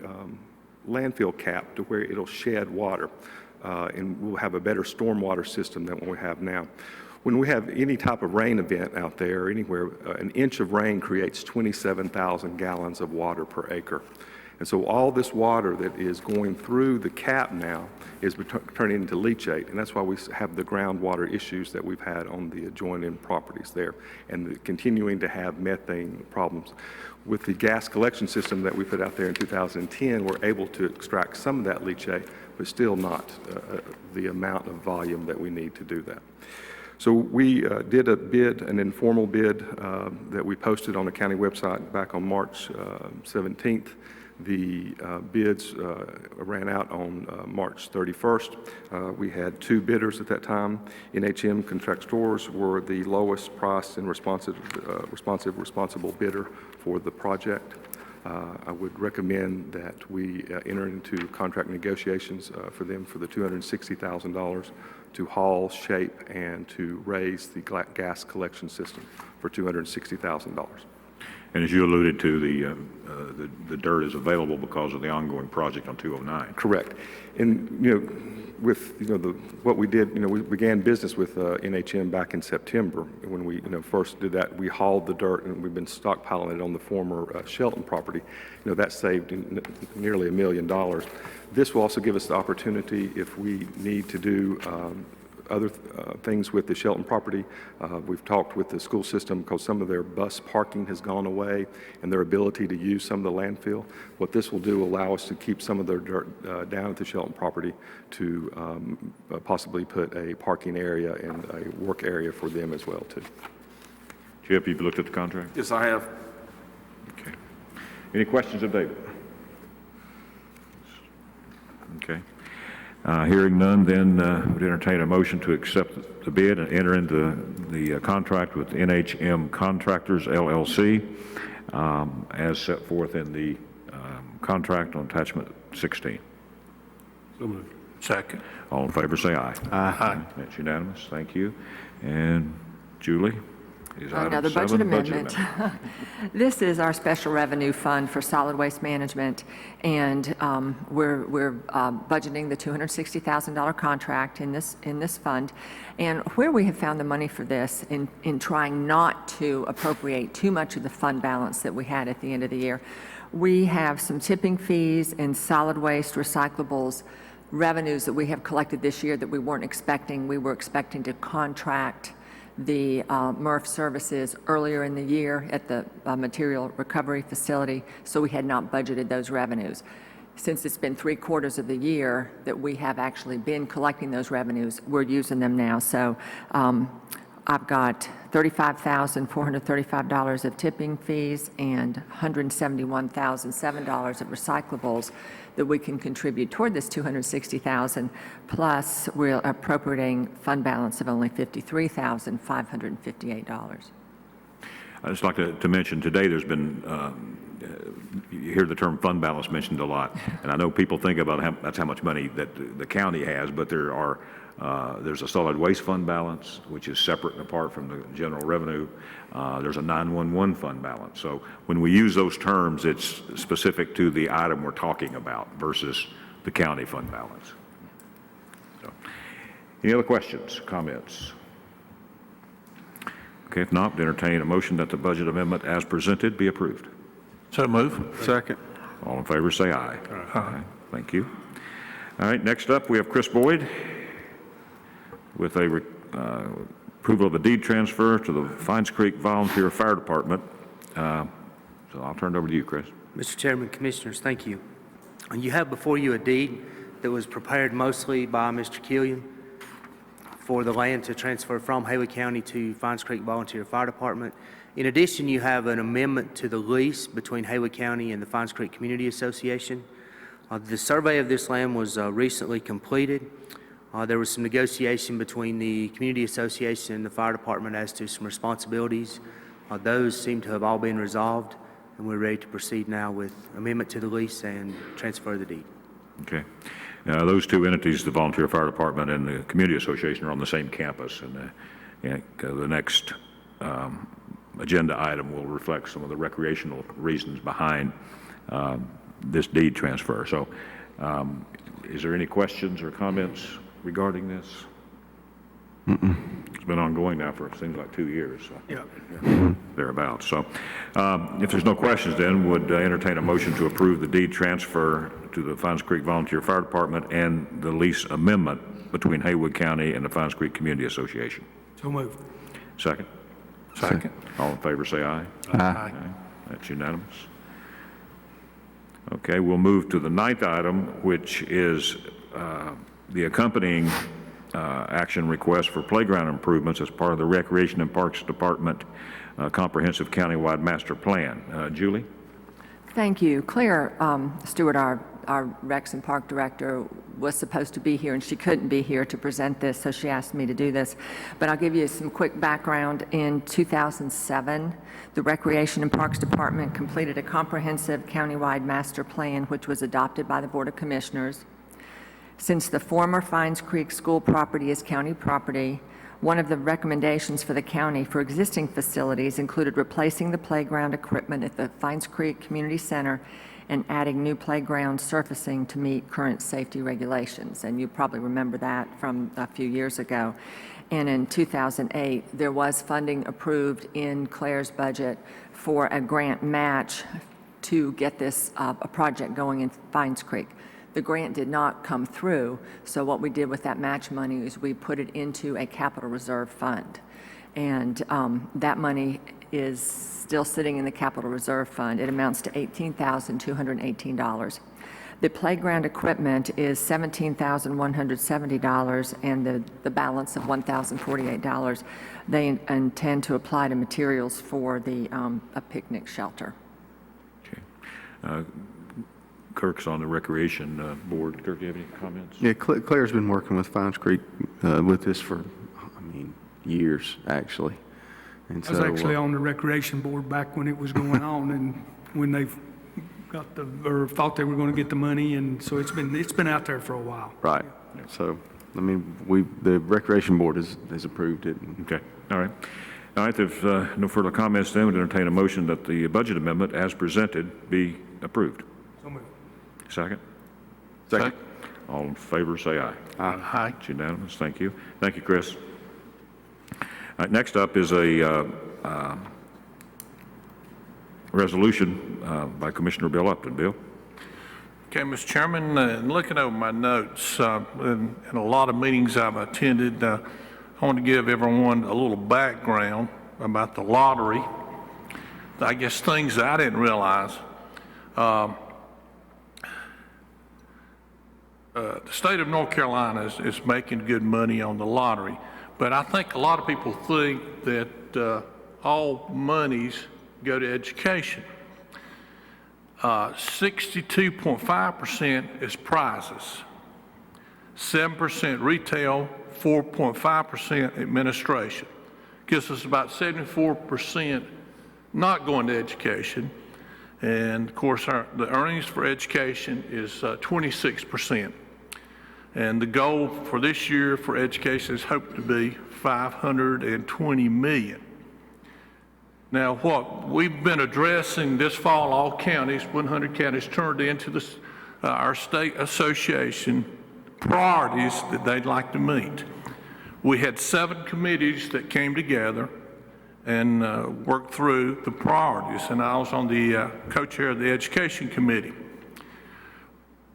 landfill cap to where it'll shed water. And we'll have a better stormwater system than what we have now. When we have any type of rain event out there or anywhere, an inch of rain creates 27,000 gallons of water per acre. And so all this water that is going through the cap now is turning into leachate, and that's why we have the groundwater issues that we've had on the adjoining properties there, and continuing to have methane problems. With the gas collection system that we put out there in 2010, we're able to extract some of that leachate, but still not the amount of volume that we need to do that. So we did a bid, an informal bid that we posted on the county website back on March 17th. The bids ran out on March 31st. We had 2 bidders at that time. NHM Contractors were the lowest priced and responsible bidder for the project. I would recommend that we enter into contract negotiations for them for the $260,000 to haul, shape, and to raise the gas collection system for $260,000.
And as you alluded to, the dirt is available because of the ongoing project on 209.
Correct. And, with, what we did, we began business with NHM back in September. When we, first did that, we hauled the dirt, and we've been stockpiling it on the former Shelton property. That saved nearly $1 million. This will also give us the opportunity, if we need to do other things with the Shelton property. We've talked with the school system because some of their bus parking has gone away and their ability to use some of the landfill. What this will do will allow us to keep some of their dirt down at the Shelton property to possibly put a parking area and a work area for them as well, too.
Chip, you've looked at the contract?
Yes, I have.
Okay. Any questions of David? Okay. Hearing none, then would entertain a motion to accept the bid and enter into the contract with NHM Contractors, LLC, as set forth in the contract on attachment 16.
So moved.
Second.
All in favor, say aye.
Aye.
That's unanimous. Thank you. And Julie? is item
Another budget
7, budget
amendment.
amendment.
This is our special revenue fund for solid waste management, and we're budgeting the $260,000 contract in this fund. And where we have found the money for this, in trying not to appropriate too much of the fund balance that we had at the end of the year, we have some tipping fees and solid waste recyclables revenues that we have collected this year that we weren't expecting. We were expecting to contract the MRF services earlier in the year at the material recovery facility, so we had not budgeted those revenues. Since it's been 3/4 of the year that we have actually been collecting those revenues, we're using them now. So I've got $35,435 of tipping fees and $171,007 of recyclables that we can contribute toward this $260,000, plus we're appropriating fund balance of only $53,558.
I'd just like to mention today there's been, you hear the term fund balance mentioned a lot, and I know people think about that's how much money that the county has, but there's a solid waste fund balance, which is separate and apart from the general revenue. There's a 911 fund balance. So when we use those terms, it's specific to the item we're talking about versus the county fund balance. So, any other questions, comments? Okay, if not, entertain a motion that the budget amendment as presented be approved.
So move.
Second.
All in favor, say aye. Aye. Thank you. All right, next up, we have Chris Boyd with a approval of a deed transfer to the Fines Creek Volunteer Fire Department. So I'll turn it over to you, Chris.
Mr. Chairman, Commissioners, thank you. You have before you a deed that was prepared mostly by Mr. Killian for the land to transfer from Haywood County to Fines Creek Volunteer Fire Department. In addition, you have an amendment to the lease between Haywood County and the Fines Creek Community Association. The survey of this land was recently completed. There was some negotiation between the Community Association and the Fire Department as to some responsibilities. Those seem to have all been resolved, and we're ready to proceed now with amendment to the lease and transfer the deed.
Okay. Those two entities, the Volunteer Fire Department and the Community Association, are on the same campus, and the next agenda item will reflect some of the recreational reasons behind this deed transfer. So is there any questions or comments regarding this? It's been ongoing now for, it seems like 2 years. So.
Yeah.
Thereabouts. So if there's no questions, then would entertain a motion to approve the deed transfer to the Fines Creek Volunteer Fire Department and the lease amendment between Haywood County and the Fines Creek Community Association.
So moved.
Second?
Second.
All in favor, say aye.
Aye.
That's unanimous. Okay, we'll move to the 9th item, which is the accompanying action request for playground improvements as part of the Recreation and Parks Department Comprehensive Countywide Master Plan. Julie?
Thank you. Claire Stewart, our Recs and Park Director, was supposed to be here, and she couldn't be here to present this, so she asked me to do this. But I'll give you some quick background. In 2007, the Recreation and Parks Department completed a comprehensive countywide master plan, which was adopted by the Board of Commissioners. Since the former Fines Creek School property is county property, one of the recommendations for the county for existing facilities included replacing the playground equipment at the Fines Creek Community Center and adding new playground surfacing to meet current safety regulations. And you probably remember that from a few years ago. And in 2008, there was funding approved in Claire's budget for a grant match to get this a project going in Fines Creek. The grant did not come through, so what we did with that match money is we put it into a capital reserve fund. And that money is still sitting in the capital reserve fund. It amounts to $18,218. The playground equipment is $17,170, and the balance of $1,048 they intend to apply to materials for the a picnic shelter.
Okay. Kirk's on the Recreation Board. Kirk, do you have any comments?
Yeah, Claire's been working with Fines Creek with this for, years, actually. And
I was actually on the Recreation Board back when it was going on, and when they got thought they were going to get the money, and so it's been out there for a while.
Right. So, the Recreation Board has approved it.
Okay. All right. All right, if no further comments, then we'd entertain a motion that the budget amendment as presented be approved.
So moved.
Second?
Second.
All in favor, say aye.
Aye.
It's unanimous. Thank you. Thank you, Chris. All right, next up is a resolution by Commissioner Bill Upton. Bill?
Okay, Mr. Chairman, looking over my notes, in a lot of meetings I've attended, I want to give everyone a little background about the lottery. I guess things that I didn't realize. The state of North Carolina is making good money on the lottery, but I think a lot of people think that all monies go to education. 62.5% is prizes, 7% retail, 4.5% administration. Gives us about 74% not going to education. And of course, the earnings for education is 26%. And the goal for this year for education is hoped to be $520 million. Now, what we've been addressing this fall, all counties, 100 counties, turned into this, our state association priorities that they'd like to meet. We had 7 committees that came together and worked through the priorities, and I was on the co-chair of the education committee.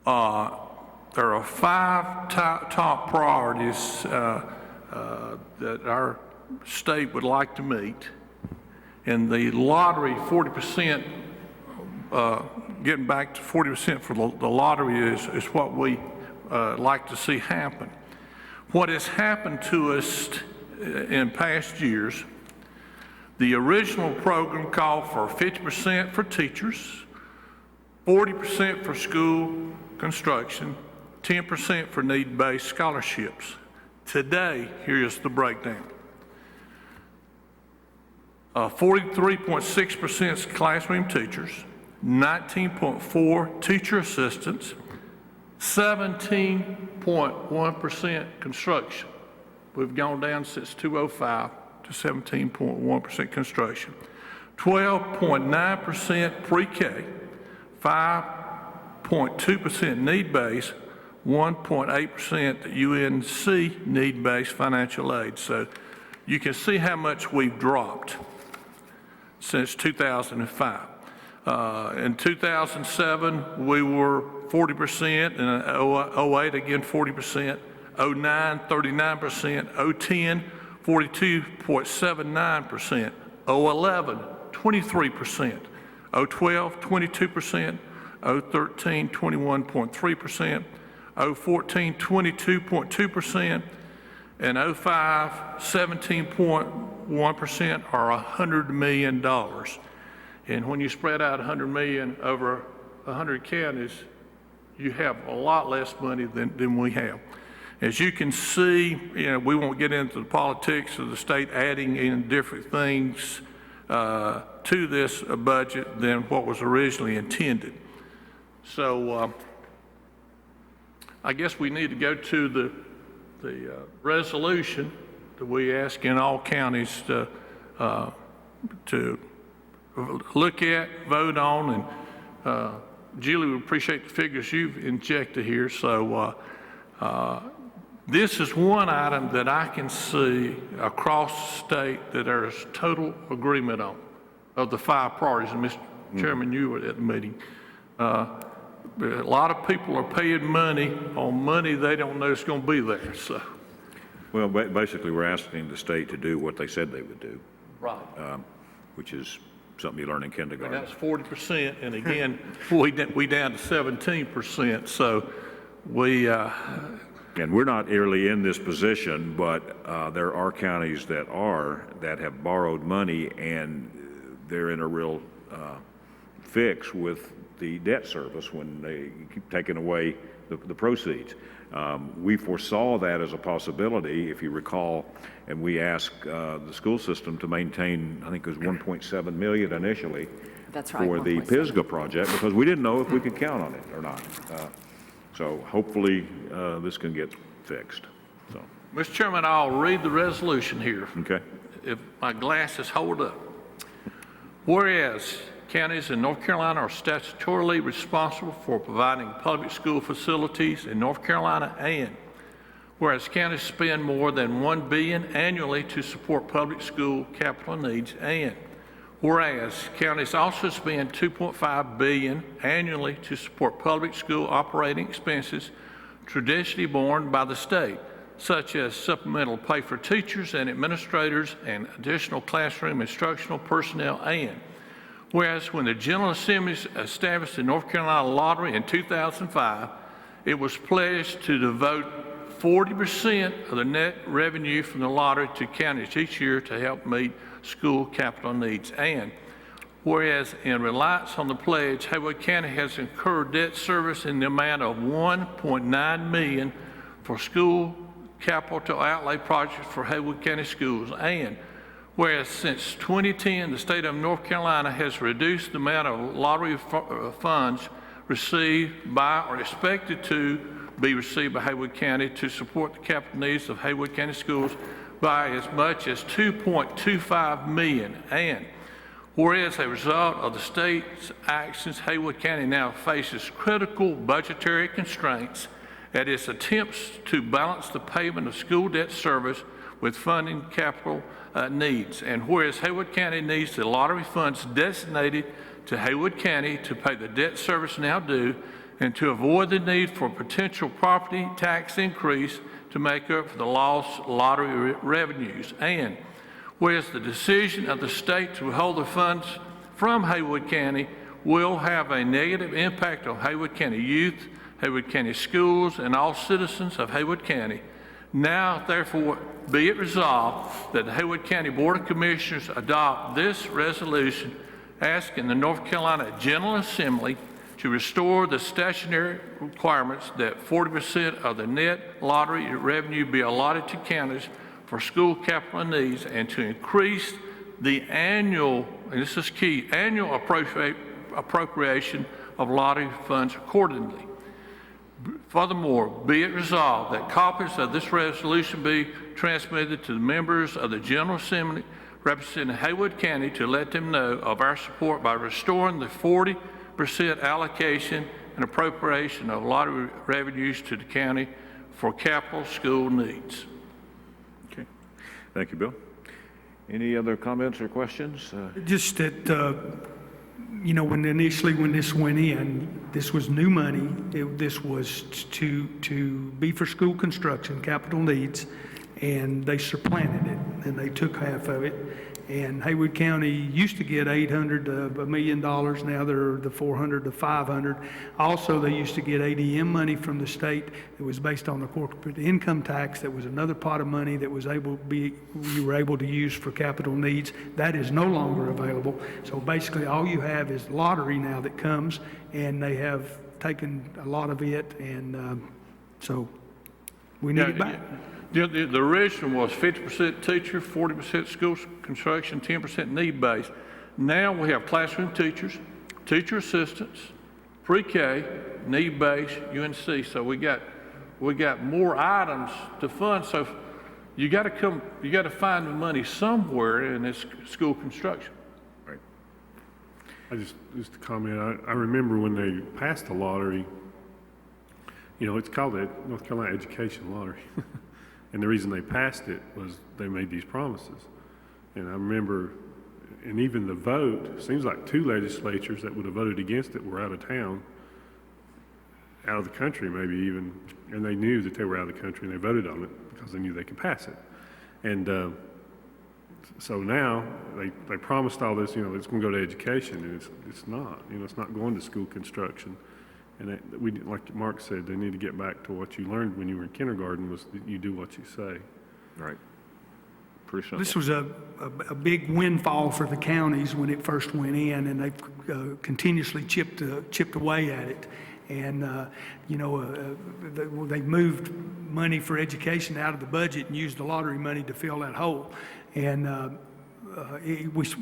There are 5 top priorities that our state would like to meet. And the lottery, 40%, getting back to 40% for the lottery is what we like to see happen. What has happened to us in past years, the original program called for 50% for teachers, 40% for school construction, 10% for need-based scholarships. Today, here's the breakdown. 43.6% is classroom teachers, 19.4% teacher assistants, 17.1% construction. We've gone down since 2005 to 17.1% construction. 12.9% pre-K, 5.2% need-based, 1.8% UNC need-based financial aid. So you can see how much we've dropped since 2005. In 2007, we were 40%, in 08 again 40%, 09 39%, 010 42.79%, 011 23%, 012 22%, 013 21.3%, 014 22.2%, and 05 17.1%, or $100 million. And when you spread out $100 million over 100 counties, you have a lot less money than we have. As you can see, we won't get into the politics of the state adding in different things to this budget than what was originally intended. So I guess we need to go to the resolution that we ask in all counties to look at, vote on, and Julie, we appreciate the figures you've injected here. So this is one item that I can see across the state that there's total agreement on, of the 5 priorities. And Mr. Chairman, you were at the meeting. A lot of people are paying money on money they don't know is going to be there. So,
well, basically, we're asking the state to do what they said they would do,
right?
Which is something you learn in kindergarten.
And that's 40%, and again, we down to 17%. So we.
And we're not early in this position, but there are counties that have borrowed money, and they're in a real fix with the debt service when they keep taking away the proceeds. We foresaw that as a possibility, if you recall, and we asked the school system to maintain, I think it was $1.7 million initially.
That's right,
for the Pisgah project, because we didn't know if we could count on it or not. So hopefully this can get fixed. So,
Mr. Chairman, I'll read the resolution here.
Okay.
if my glasses hold up. Whereas counties in North Carolina are statutorily responsible for providing public school facilities in North Carolina, and whereas counties spend more than $1 billion annually to support public school capital needs, and whereas counties also spend $2.5 billion annually to support public school operating expenses traditionally borne by the state, such as supplemental pay for teachers and administrators and additional classroom instructional personnel, and whereas when the General Assembly established the North Carolina Lottery in 2005, it was pledged to devote 40% of the net revenue from the lottery to counties each year to help meet school capital needs. And whereas in reliance on the pledge, Haywood County has incurred debt service in the amount of $1.9 million for school capital outlay projects for Haywood County schools. And whereas since 2010, the state of North Carolina has reduced the amount of lottery funds received by or expected to be received by Haywood County to support the capital needs of Haywood County schools by as much as $2.25 million. And whereas as a result of the state's actions, Haywood County now faces critical budgetary constraints at its attempts to balance the payment of school debt service with funding capital needs. And whereas Haywood County needs the lottery funds designated to Haywood County to pay the debt service now due and to avoid the need for potential property tax increase to make up for the lost lottery revenues. And whereas the decision of the state to withhold the funds from Haywood County will have a negative impact on Haywood County youth, Haywood County schools, and all citizens of Haywood County, now therefore be it resolved that the Haywood County Board of Commissioners adopt this resolution asking the North Carolina General Assembly to restore the statutory requirements that 40% of the net lottery revenue be allotted to counties for school capital needs, and to increase the annual, and this is key, annual appropriation of lottery funds accordingly. Furthermore, be it resolved that copies of this resolution be transmitted to the members of the General Assembly representing Haywood County to let them know of our support by restoring the 40% allocation and appropriation of lottery revenues to the county for capital school needs.
Okay. Thank you, Bill. Any other comments or questions?
Just that, you know, when this went in, this was new money. This was to be for school construction, capital needs, and they supplanted it, and they took half of it. And Haywood County used to get $800 to $1 million. Now they're the $400 to $500. Also, they used to get ADM money from the state that was based on the corporate income tax. That was another pot of money that was you were able to use for capital needs. That is no longer available. So basically, all you have is lottery now that comes, and they have taken a lot of it, and so we need it back.
The original was 50% teacher, 40% school construction, 10% need-based. Now we have classroom teachers, teacher assistants, pre-K, need-based, UNC. So we got more items to fund. So you got to find the money somewhere in this school construction.
Right.
Just a comment. I remember when they passed the lottery. You know, it's called the North Carolina Education Lottery. And the reason they passed it was they made these promises. And I remember, and even the vote, seems like 2 legislatures that would have voted against it were out of town, out of the country maybe even, and they knew that they were out of the country and they voted on it because they knew they could pass it. And so now they promised all this, you know, it's going to go to education, and it's not. You know, it's not going to school construction. And like Mark said, they need to get back to what you learned when you were in kindergarten, was that you do what you say.
Right. Pretty simple.
This was a big windfall for the counties when it first went in, and they've continuously chipped away at it. And, you know, they moved money for education out of the budget and used the lottery money to fill that hole. And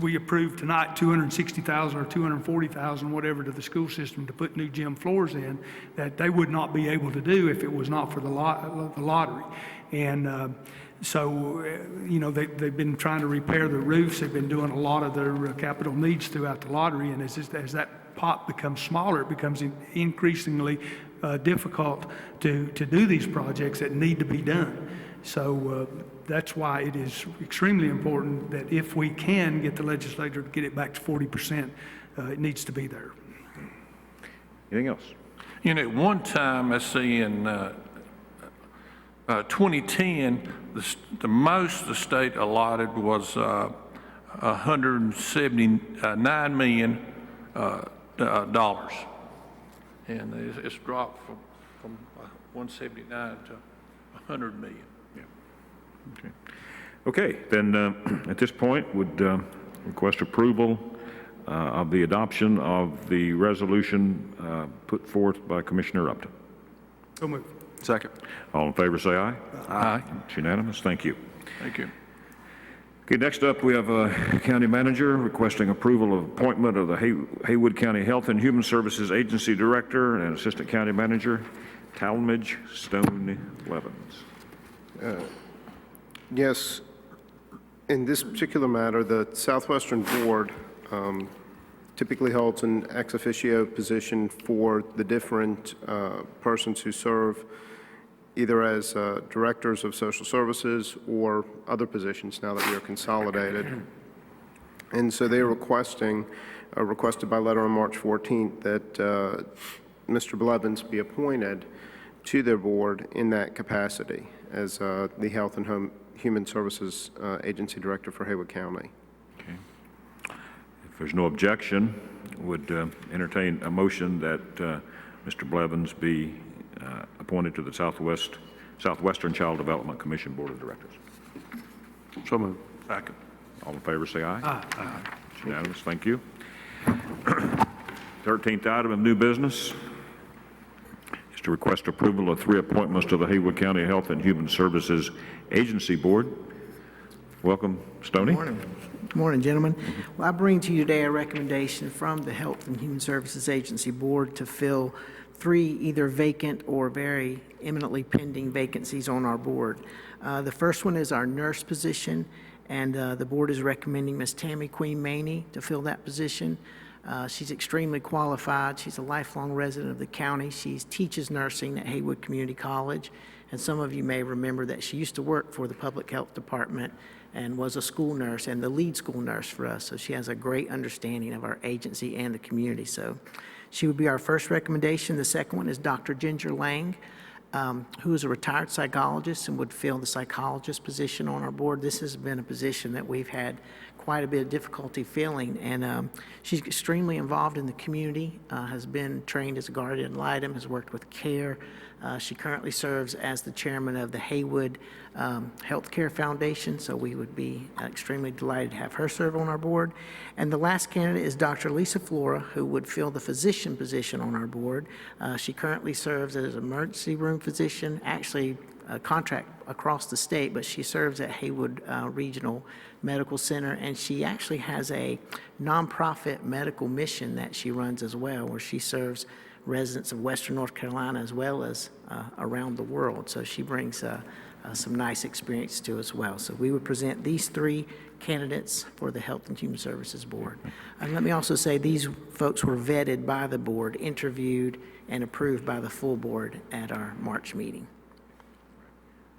we approved tonight $260,000 or $240,000, whatever, to the school system to put new gym floors in that they would not be able to do if it was not for the lottery. And So, you know, they've been trying to repair the roofs. They've been doing a lot of their capital needs throughout the lottery. And as that pot becomes smaller, it becomes increasingly difficult to do these projects that need to be done. So that's why it is extremely important that if we can get the legislature to get it back to 40%, it needs to be there.
Anything else?
You know, at one time, I see in 2010, the most the state allotted was $179 million, and it's dropped from 179 to 100 million.
Okay, then at this point, would request approval of the adoption of the resolution put forth by Commissioner Upton.
So moved.
Second.
All in favor, say aye.
Aye.
It's unanimous. Thank you.
Thank you.
Okay, next up, we have a county manager requesting approval of appointment of the Haywood County Health and Human Services Agency Director and Assistant County Manager, Talmadge Stone Levens.
Yes, in this particular matter, the Southwestern Board typically holds an ex officio position for the different persons who serve either as directors of social services or other positions now that we are consolidated. And so they are requested by letter on March 14th that Mr. Blevins be appointed to their board in that capacity as the Health and Human Services Agency Director for Haywood County.
Okay. If there's no objection, would entertain a motion that Mr. Blevins be appointed to the Southwestern Child Development Commission Board of Directors.
So moved.
Second. All in favor, say aye.
Aye.
It's unanimous. Thank you. 13th item of new business is to request approval of 3 appointments to the Haywood County Health and Human Services Agency Board. Welcome, Stoney.
Good morning. Good morning, gentlemen. Well, I bring to you today a recommendation from the Health and Human Services Agency Board to fill 3 either vacant or very imminently pending vacancies on our board. The first one is our nurse position, and the board is recommending Ms. Tammy Queen Maney to fill that position. She's extremely qualified. She's a lifelong resident of the county. She teaches nursing at Haywood Community College, and some of you may remember that she used to work for the Public Health Department and was a school nurse and the lead school nurse for us. So she has a great understanding of our agency and the community. So she would be our first recommendation. The second one is Dr. Ginger Lang, who is a retired psychologist and would fill the psychologist position on our board. This has been a position that we've had quite a bit of difficulty filling, and she's extremely involved in the community, has been trained as a guardian ad litem, has worked with CARE. She currently serves as the chairman of the Haywood Healthcare Foundation, so we would be extremely delighted to have her serve on our board. And the last candidate is Dr. Lisa Flora, who would fill the physician position on our board. She currently serves as an emergency room physician, actually a contract across the state, but she serves at Haywood Regional Medical Center, and she actually has a nonprofit medical mission that she runs as well, where she serves residents of Western North Carolina as well as around the world. So she brings some nice experience to as well. So we would present these 3 candidates for the Health and Human Services Board. And let me also say these folks were vetted by the board, interviewed, and approved by the full board at our March meeting.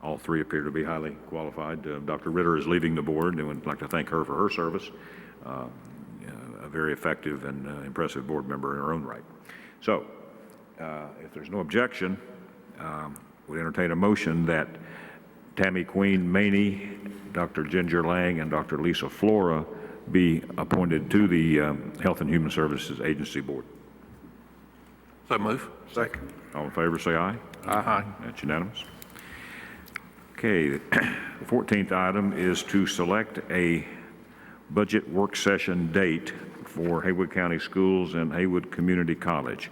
All 3 appear to be highly qualified. Dr. Ritter is leaving the board, and we'd like to thank her for her service. A very effective and impressive board member in her own right. So, if there's no objection, we entertain a motion that Tammy Queen Maney, Dr. Ginger Lang, and Dr. Lisa Flora be appointed to the Health and Human Services Agency Board.
So move.
Second. All in favor, say aye.
Aye.
That's unanimous. Okay, the 14th item is to select a budget work session date for Haywood County Schools and Haywood Community College.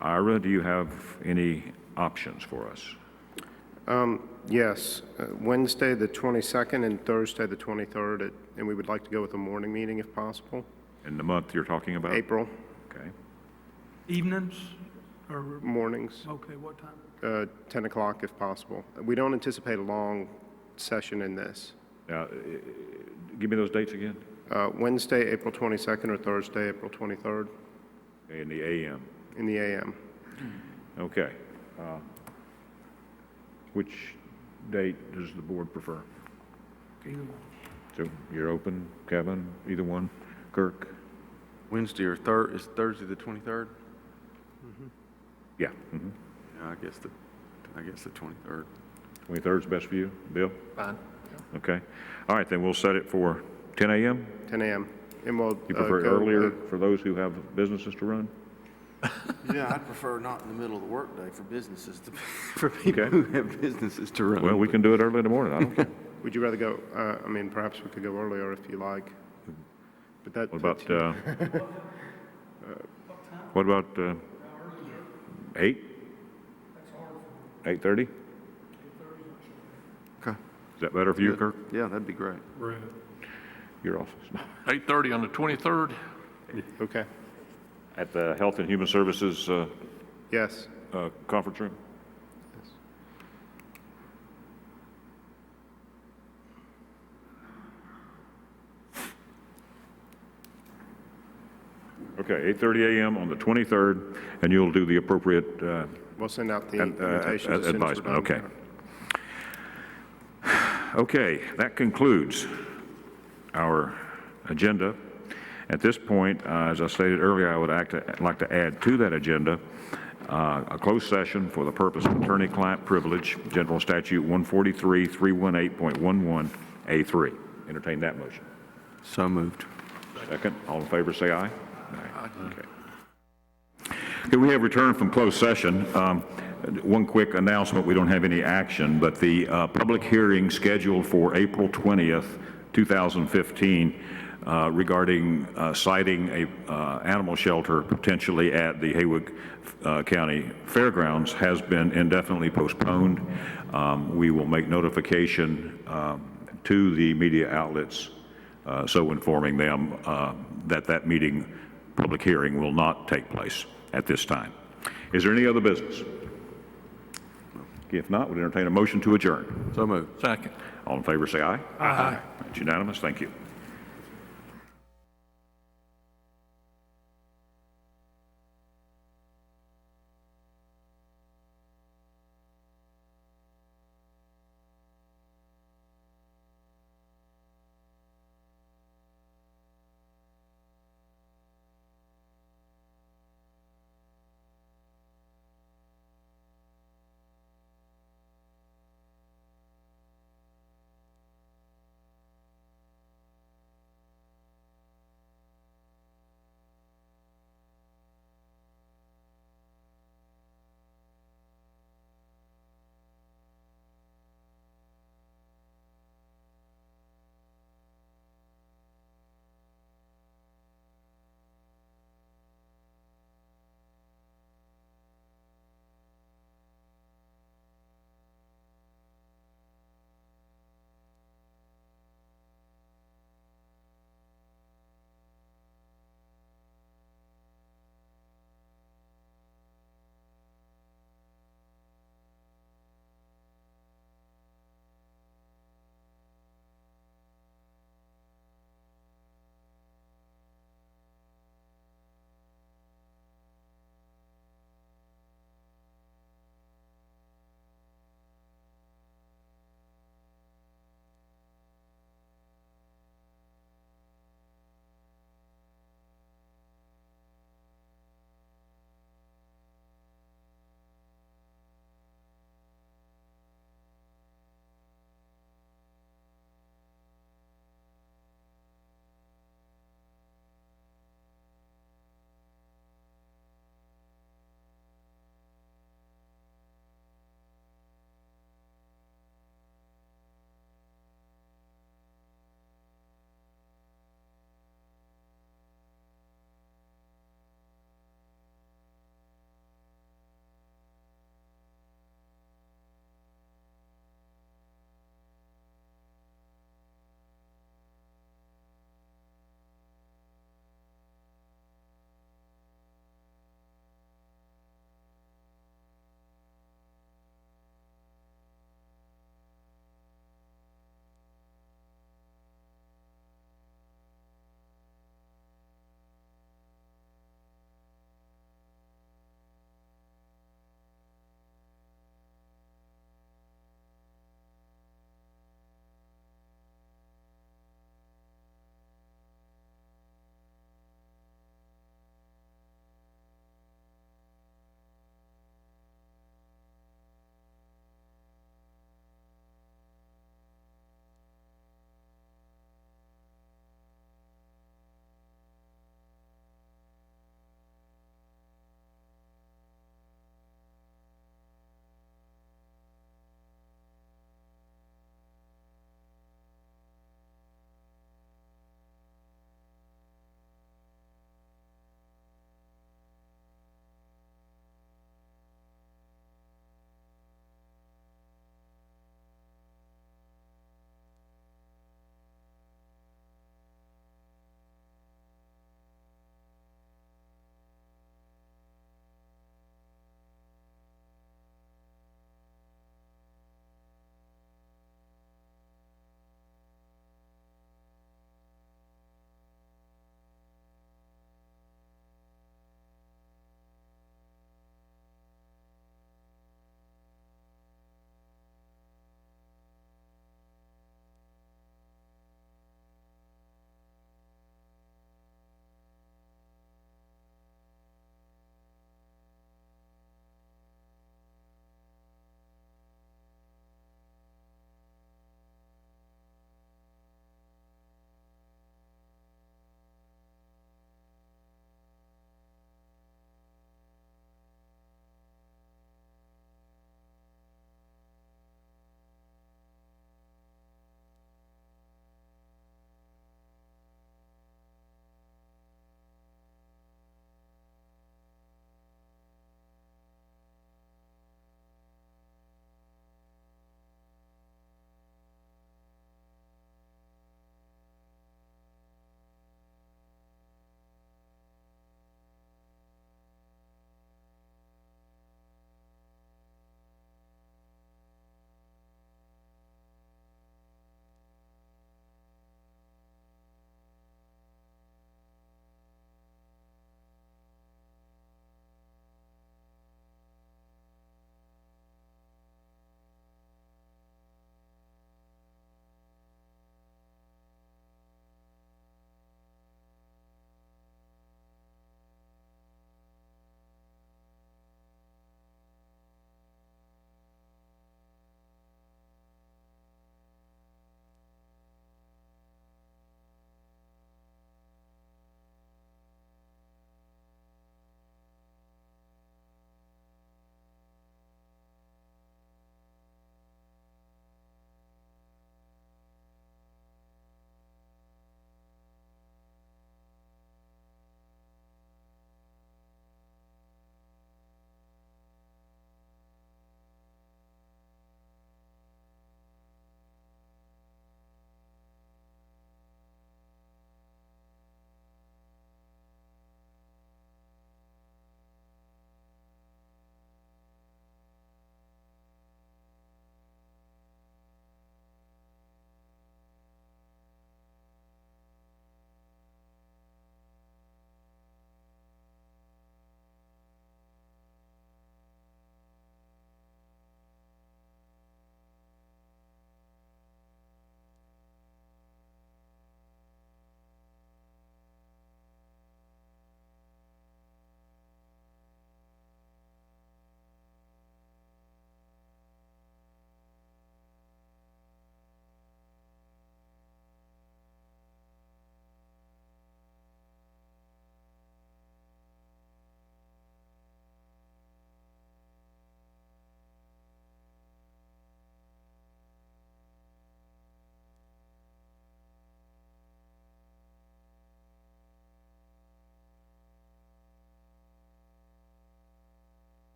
Ira, do you have any options for us?
Yes, Wednesday the 22nd and Thursday the 23rd, and we would like to go with a morning meeting if possible.
In the month you're talking about?
April.
Okay.
Evenings or?
Mornings.
Okay, what time?
10 o'clock if possible. We don't anticipate a long session in this.
Now, give me those dates again.
Wednesday, April 22nd, or Thursday, April 23rd,
In the AM.
in the AM.
Okay. Which date does the board prefer? So you're open, Kevin, either one? Kirk?
Wednesday or is Thursday the 23rd?
Yeah. mhm.
Yeah, I guess the 23rd.
23rd's best for you, Bill?
Fine.
Okay. All right, then we'll set it for 10 a.m.?
10 a.m. And we'll
You prefer
go,
earlier for those who have businesses to run?
Yeah, I'd prefer not in the middle of the workday for businesses, for people
Okay.
who have businesses to run.
Well, we can do it early in the morning, I don't care.
Would you rather go, I mean, perhaps we could go earlier if you like. But that.
What about, what about 8? 8:30?
Okay.
Is that better for you, Kirk?
Yeah, that'd be great.
Your office?
8:30 on the 23rd?
Okay.
At the Health and Human Services
Yes.
conference room? Okay, 8:30 a.m. on the 23rd, and you'll do the appropriate
We'll send out the invitations as soon as we're
advisement.
done.
Okay. Okay, that concludes our agenda. At this point, as I stated earlier, I would like to add to that agenda a closed session for the purpose of attorney-client privilege, General Statute 143-318.11A3. Entertain that motion.
So moved.
Second. All in favor, say aye. Aye. Okay. Okay, we have returned from closed session. One quick announcement, we don't have any action, but the public hearing scheduled for April 20th, 2015, regarding siting a animal shelter potentially at the Haywood County Fairgrounds has been indefinitely postponed. We will make notification to the media outlets, so informing them that that meeting, public hearing, will not take place at this time. Is there any other business? If not, we'd entertain a motion to adjourn.
So moved.
Second.
All in favor, say aye. Aye. It's unanimous. Thank you.